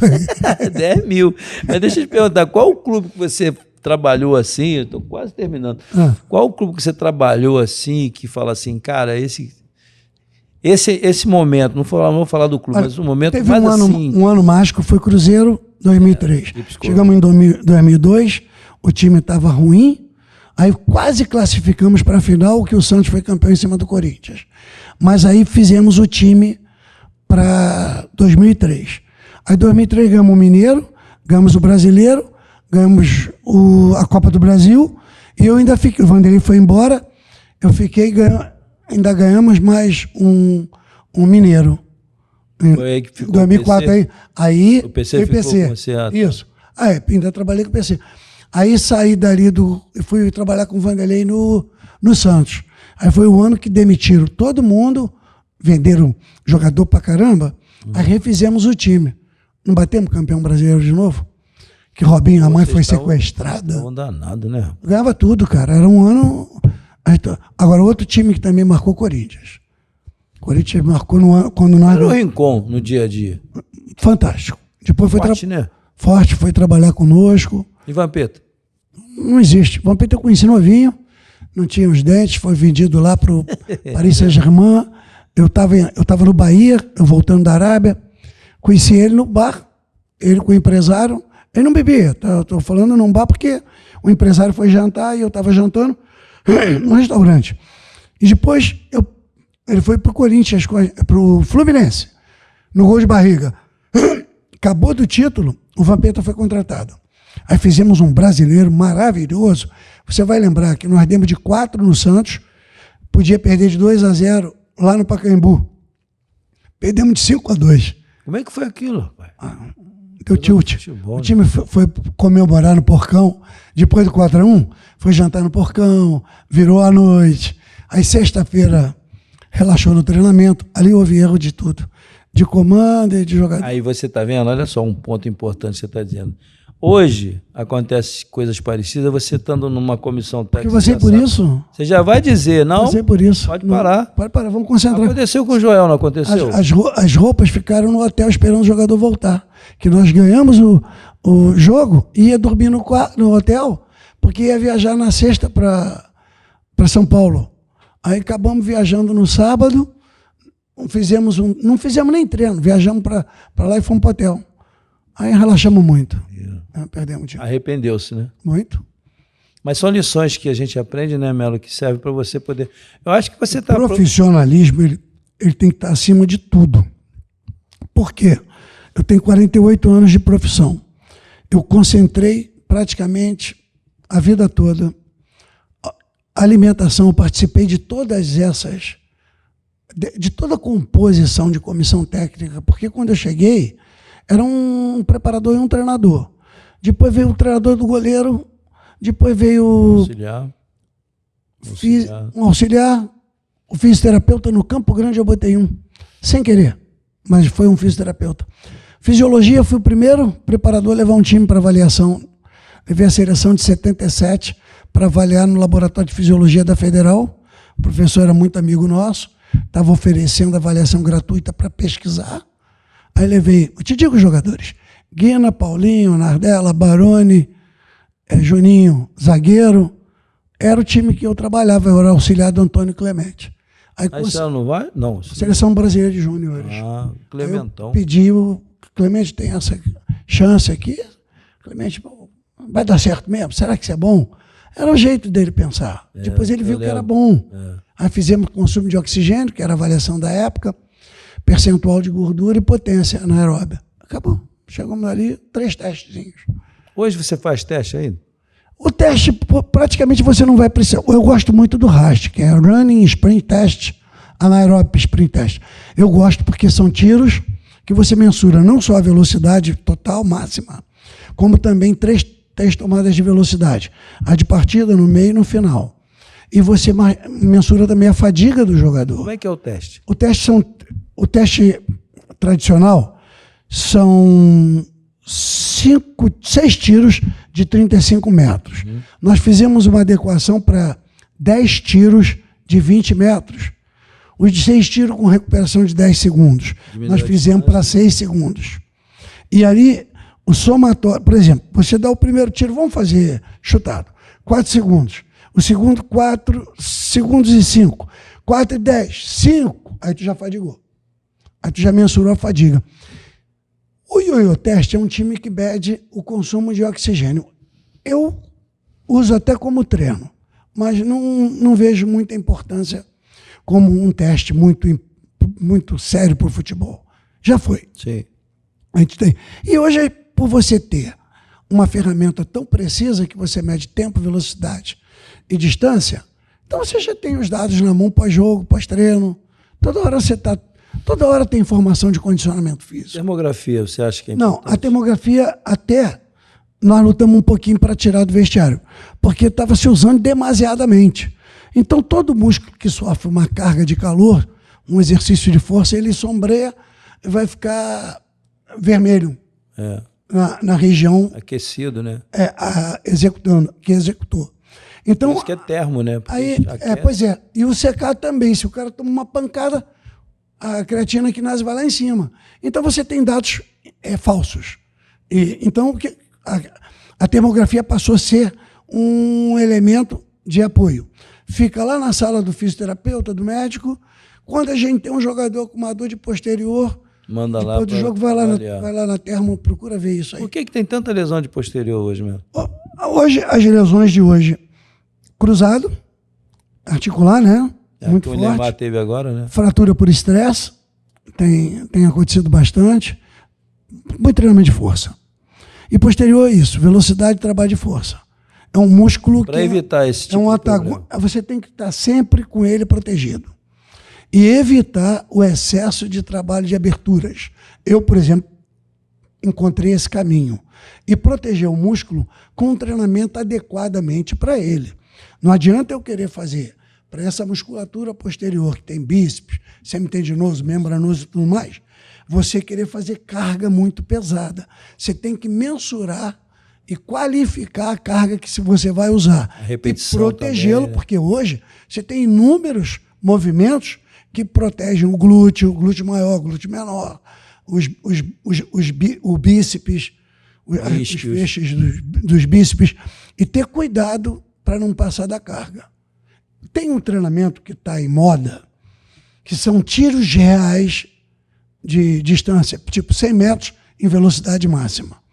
Speaker 1: 10 mil. Mas deixa eu te perguntar, qual o clube que você trabalhou assim? Eu tô quase terminando. Qual o clube que você trabalhou assim, que fala assim, cara, esse momento, não vou falar do clube, mas um momento
Speaker 2: teve
Speaker 1: mais
Speaker 2: um ano mágico, foi Cruzeiro 2003. Chegamos em 2002, o time estava ruim, aí quase classificamos para a final, que o Santos foi campeão em cima do Corinthians. Mas aí fizemos o time para 2003. Aí em 2003 ganhamos o Mineiro, ganhamos o Brasileiro, ganhamos a Copa do Brasil, e eu ainda fiquei, o Vanderlei foi embora, eu fiquei ganhando. Ainda ganhamos mais um Mineiro.
Speaker 1: Foi aí que ficou
Speaker 2: 2004
Speaker 1: o PC.
Speaker 2: Aí
Speaker 1: o PC ficou com você.
Speaker 2: Isso. Ainda trabalhei com o PC. Aí saí dali fui trabalhar com o Vanderlei no Santos. Aí foi o ano que demitiram todo mundo, venderam jogador pra caramba, aí refizemos o time. Não batemos campeão brasileiro de novo? Que Robinho, a mãe foi sequestrada.
Speaker 1: Não dá nada, né?
Speaker 2: Ganhava tudo, cara. Era um ano... Agora, outro time que também marcou Corinthians. Corinthians marcou no ano, quando nós...
Speaker 1: Era o Rincon no dia a dia.
Speaker 2: Fantástico. Depois
Speaker 1: Forte, né?
Speaker 2: Forte, foi trabalhar conosco.
Speaker 1: E Vampeta?
Speaker 2: Não existe. Vampeta eu conheci novinho, não tinha os dentes, foi vendido lá para o Paris Saint-Germain. Eu tava no Bahia, eu voltando da Arábia, conheci ele no bar, ele com o empresário. Ele não bebia, estou falando num bar porque o empresário foi jantar e eu estava jantando no restaurante. E depois ele foi para o Corinthians, para o Fluminense, no gol de barriga. Acabou do título, o Vampeta foi contratado. Aí fizemos um brasileiro maravilhoso. Você vai lembrar que nós demos de 4 no Santos, podia perder de 2-0 lá no Pacaembu. Perdemos de 5-2.
Speaker 1: Como é que foi aquilo, rapaz?
Speaker 2: Deu tilt. O time foi comemorar no Porcão. Depois do 4-1, foi jantar no Porcão, virou à noite. Aí, sexta-feira, relaxou no treinamento. Ali houve erro de tudo. De comando e de jogador.
Speaker 1: Aí você está vendo, olha só um ponto importante que você está dizendo. Hoje, acontece coisas parecidas, você estando numa comissão técnica.
Speaker 2: Porque você por isso?
Speaker 1: Você já vai dizer, não?
Speaker 2: Você por isso.
Speaker 1: Pode parar.
Speaker 2: Não, pode parar, vamos concentrar.
Speaker 1: Aconteceu com o Joel, não aconteceu?
Speaker 2: As roupas ficaram no hotel esperando o jogador voltar. Que nós ganhamos o jogo e ia dormir no hotel, porque ia viajar na sexta para São Paulo. Aí acabamos viajando no sábado, não fizemos nem treino, viajamos para lá e fomos para o hotel. Aí relaxamos muito. Perdemos tempo.
Speaker 1: Arrependeu-se, né?
Speaker 2: Muito.
Speaker 1: Mas são lições que a gente aprende, né, Melo, que serve para você poder... Eu acho que você está...
Speaker 2: O profissionalismo, ele tem que estar acima de tudo. Por quê? Eu tenho 48 anos de profissão. Eu concentrei praticamente a vida toda. A alimentação, eu participei de todas essas... De toda a composição de comissão técnica, porque quando eu cheguei, era um preparador e um treinador. Depois veio o treinador do goleiro, depois veio um auxiliar, o fisioterapeuta no Campo Grande eu botei um, sem querer, mas foi um fisioterapeuta. Fisiologia, fui o primeiro preparador a levar um time para avaliação. Levei a seleção de 77 para avaliar no Laboratório de Fisiologia da Federal. O professor era muito amigo nosso, estava oferecendo avaliação gratuita para pesquisar. Aí levei, eu te digo os jogadores, Guina, Paulinho, Nardella, Baroni, Juninho, zagueiro. Era o time que eu trabalhava, eu era auxiliar do Antônio Clemente.
Speaker 1: Aí você não vai? Não.
Speaker 2: Seleção Brasileira de Júniores.
Speaker 1: Ah, Clementão.
Speaker 2: Pedi, o Clemente tem essa chance aqui. Clemente, vai dar certo mesmo? Será que isso é bom? Era o jeito dele pensar. Depois ele viu que era bom. Aí fizemos consumo de oxigênio, que era a avaliação da época, percentual de gordura e potência anaeróbia. Acabou. Chegamos ali, 3 testezinhos.
Speaker 1: Hoje você faz teste ainda?
Speaker 2: O teste, praticamente você não vai precisar. Eu gosto muito do RAST, que é Running Sprint Test, Anaerobic Sprint Test. Eu gosto porque são tiros que você mensura não só a velocidade total, máxima, como também 3 tomadas de velocidade. A de partida, no meio e no final. E você mensura também a fadiga do jogador.
Speaker 1: Como é que é o teste?
Speaker 2: O teste tradicional são 6 tiros de 35 metros. Nós fizemos uma adequação para 10 tiros de 20 metros. Os de 6 tiros com recuperação de 10 segundos. Nós fizemos para 6 segundos. E ali, o somatório, por exemplo, você dá o primeiro tiro, vamos fazer chutado, 4 segundos. O segundo, 4 segundos e 5. 4 e 10, 5. Aí tu já fadigou. Aí tu já mensurou a fadiga. O Ioiô Teste é um time que mede o consumo de oxigênio. Eu uso até como treino, mas não vejo muita importância como um teste muito sério para o futebol. Já foi.
Speaker 1: Sim.
Speaker 2: A gente tem. E hoje, por você ter uma ferramenta tão precisa que você mede tempo, velocidade e distância, então você já tem os dados na mão pós-jogo, pós-treino. Toda hora tem informação de condicionamento físico.
Speaker 1: Termografia, você acha que é importante?
Speaker 2: Não, a termografia até nós lutamos um pouquinho para tirar do vestiário, porque estava se usando demasiadamente. Então, todo músculo que sofre uma carga de calor, um exercício de força, ele sombreia e vai ficar vermelho na região.
Speaker 1: Aquecido, né?
Speaker 2: Que executou. Então,
Speaker 1: por isso que é termo, né?
Speaker 2: Pois é. E o secar também. Se o cara toma uma pancada, a creatina quinase vai lá em cima. Então, você tem dados falsos. Então, a termografia passou a ser um elemento de apoio. Fica lá na sala do fisioterapeuta, do médico. Quando a gente tem um jogador com uma dor de posterior,
Speaker 1: manda lá
Speaker 2: depois do jogo vai lá na termo, procura ver isso aí.
Speaker 1: Por que tem tanta lesão de posterior hoje mesmo?
Speaker 2: Hoje, as lesões de hoje, cruzado, articular, né? Muito forte. O
Speaker 1: Neymar teve agora, né?
Speaker 2: Fratura por estresse, tem acontecido bastante. Muito treinamento de força. E posterior é isso, velocidade e trabalho de força. É um músculo
Speaker 1: para evitar esse tipo de problema.
Speaker 2: Você tem que estar sempre com ele protegido. E evitar o excesso de trabalho de aberturas. Eu, por exemplo, encontrei esse caminho. E proteger o músculo com um treinamento adequadamente para ele. Não adianta eu querer fazer para essa musculatura posterior, que tem bíceps, semitendinoso, membranoso e tudo mais, você querer fazer carga muito pesada. Você tem que mensurar e qualificar a carga que você vai usar.
Speaker 1: A repetição
Speaker 2: e protegê-lo, porque hoje você tem inúmeros movimentos que protegem o glúteo maior, o glúteo menor, o bíceps, os feixes dos bíceps, e ter cuidado para não passar da carga. Tem um treinamento que está em moda, que são tiros reais de distância, tipo 100 metros em velocidade máxima.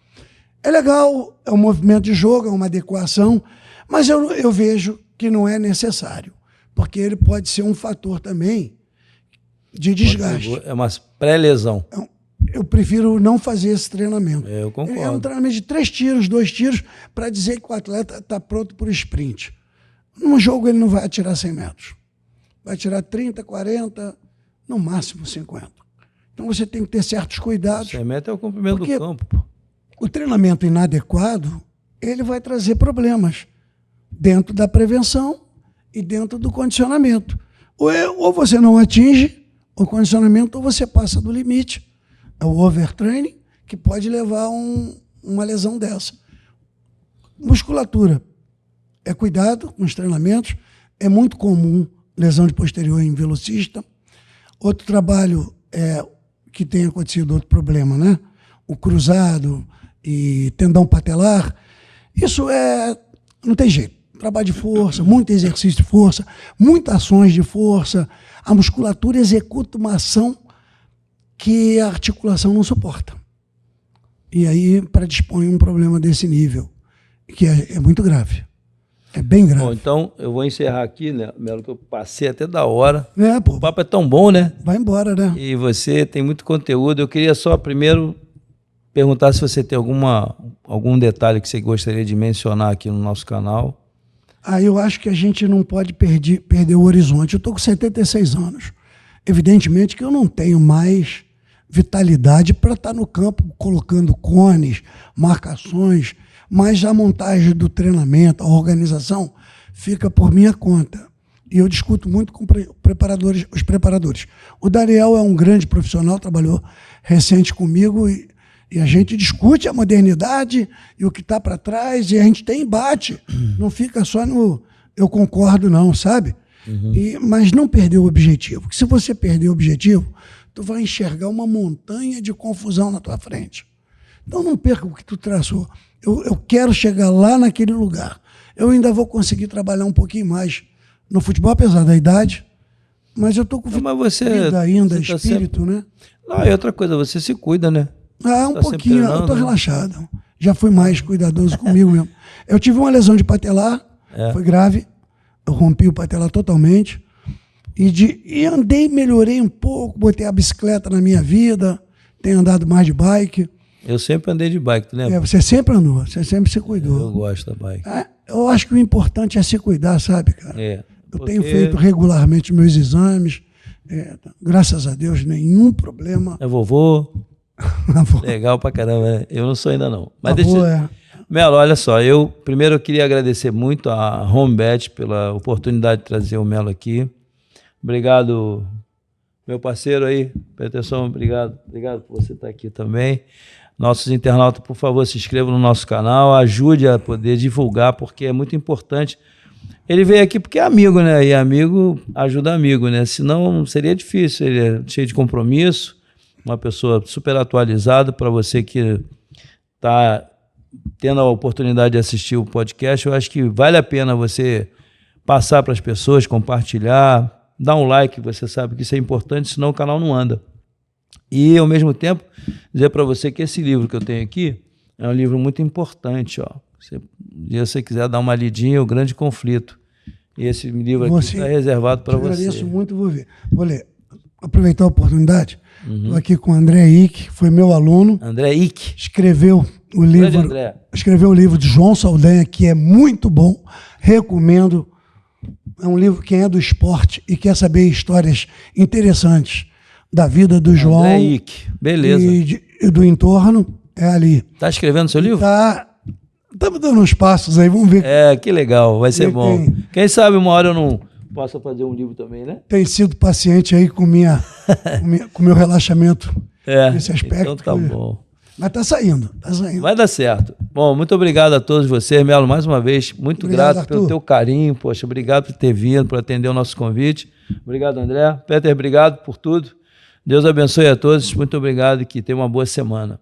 Speaker 2: É legal, é um movimento de jogo, é uma adequação, mas eu vejo que não é necessário, porque ele pode ser um fator também de desgaste.
Speaker 1: É uma pré-lesão.
Speaker 2: Eu prefiro não fazer esse treinamento.
Speaker 1: Eu concordo.
Speaker 2: É um treinamento de 3 tiros, 2 tiros, para dizer que o atleta está pronto para o sprint. Num jogo ele não vai atirar 100 metros. Vai atirar 30, 40, no máximo 50. Então você tem que ter certos cuidados.
Speaker 1: 100 metros é o comprimento do campo.
Speaker 2: O treinamento inadequado, ele vai trazer problemas dentro da prevenção e dentro do condicionamento. Ou você não atinge o condicionamento, ou você passa do limite. É o overtraining, que pode levar a uma lesão dessa. Musculatura. É cuidado com os treinamentos. É muito comum lesão de posterior em velocista. Outro trabalho que tem acontecido, outro problema, né? O cruzado e tendão patelar. Isso não tem jeito. Trabalho de força, muito exercício de força, muitas ações de força. A musculatura executa uma ação que a articulação não suporta. E aí predispõe um problema desse nível, que é muito grave. É bem grave.
Speaker 1: Bom, então eu vou encerrar aqui, né, Melo, que eu passei até da hora.
Speaker 2: Pô.
Speaker 1: O papo é tão bom, né?
Speaker 2: Vai embora, né?
Speaker 1: E você tem muito conteúdo. Eu queria só primeiro perguntar se você tem algum detalhe que você gostaria de mencionar aqui no nosso canal.
Speaker 2: Eu acho que a gente não pode perder o horizonte. Eu estou com 76 anos. Evidentemente que eu não tenho mais vitalidade para estar no campo colocando cones, marcações, mas a montagem do treinamento, a organização, fica por minha conta. E eu discuto muito com os preparadores. O Daniel é um grande profissional, trabalhou recente comigo e a gente discute a modernidade e o que está para trás, e a gente tem embate. Não fica só no eu concordo não, sabe? Mas não perder o objetivo. Porque se você perder o objetivo, tu vai enxergar uma montanha de confusão na tua frente. Então não perca o que tu traçou. Eu quero chegar lá naquele lugar. Eu ainda vou conseguir trabalhar um pouquinho mais no futebol, apesar da idade, mas eu estou com vida ainda,
Speaker 1: você
Speaker 2: espírito, né?
Speaker 1: Não, e outra coisa, você se cuida, né?
Speaker 2: Um pouquinho, eu estou relaxado. Já fui mais cuidadoso comigo mesmo. Eu tive uma lesão de patelar, foi grave, eu rompi o patelar totalmente, e andei, melhorei um pouco, botei a bicicleta na minha vida, tenho andado mais de bike.
Speaker 1: Eu sempre andei de bike, tu lembra?
Speaker 2: Você sempre andou, você sempre se cuidou.
Speaker 1: Eu gosto da bike.
Speaker 2: Eu acho que o importante é se cuidar, sabe, cara? Eu tenho feito regularmente meus exames, graças a Deus, nenhum problema.
Speaker 1: É vovô? Legal pra caramba, né? Eu não sou ainda não. Mas Melo, olha só, primeiro eu queria agradecer muito a HomeBet pela oportunidade de trazer o Melo aqui. Obrigado, meu parceiro aí, Peterson, obrigado por você estar aqui também. Nossos internautas, por favor, se inscrevam no nosso canal, ajude a poder divulgar, porque é muito importante. Ele veio aqui porque é amigo, né? E amigo ajuda amigo, né? Senão seria difícil, ele é cheio de compromisso, uma pessoa super atualizada. Para você que está tendo a oportunidade de assistir o podcast, eu acho que vale a pena você passar para as pessoas, compartilhar, dar um like, você sabe que isso é importante, senão o canal não anda. E, ao mesmo tempo, dizer para você que esse livro que eu tenho aqui é um livro muito importante. Se você quiser dar uma lidinha, O Grande Conflito. E esse livro aqui está reservado para você.
Speaker 2: Agradeço muito, vou ler. Aproveitar a oportunidade. Estou aqui com o André Ick, que foi meu aluno.
Speaker 1: André Ick.
Speaker 2: Escreveu o livro de João Saldanha, que é muito bom. Recomendo. É um livro, quem é do esporte e quer saber histórias interessantes da vida do João.
Speaker 1: André Ick, beleza.
Speaker 2: E do entorno, é ali.
Speaker 1: Está escrevendo seu livro?
Speaker 2: Estamos dando uns passos aí, vamos ver.
Speaker 1: Que legal, vai ser bom. Quem sabe uma hora eu não possa fazer um livro também, né?
Speaker 2: Tem sido paciente aí com com meu relaxamento nesse aspecto.
Speaker 1: Então tá bom.
Speaker 2: Mas está saindo.
Speaker 1: Vai dar certo. Bom, muito obrigado a todos vocês, Melo, mais uma vez. Muito grato pelo teu carinho. Poxa, obrigado por ter vindo, por atender o nosso convite. Obrigado, André. Peter, obrigado por tudo. Deus abençoe a todos. Muito obrigado e que tenham uma boa semana.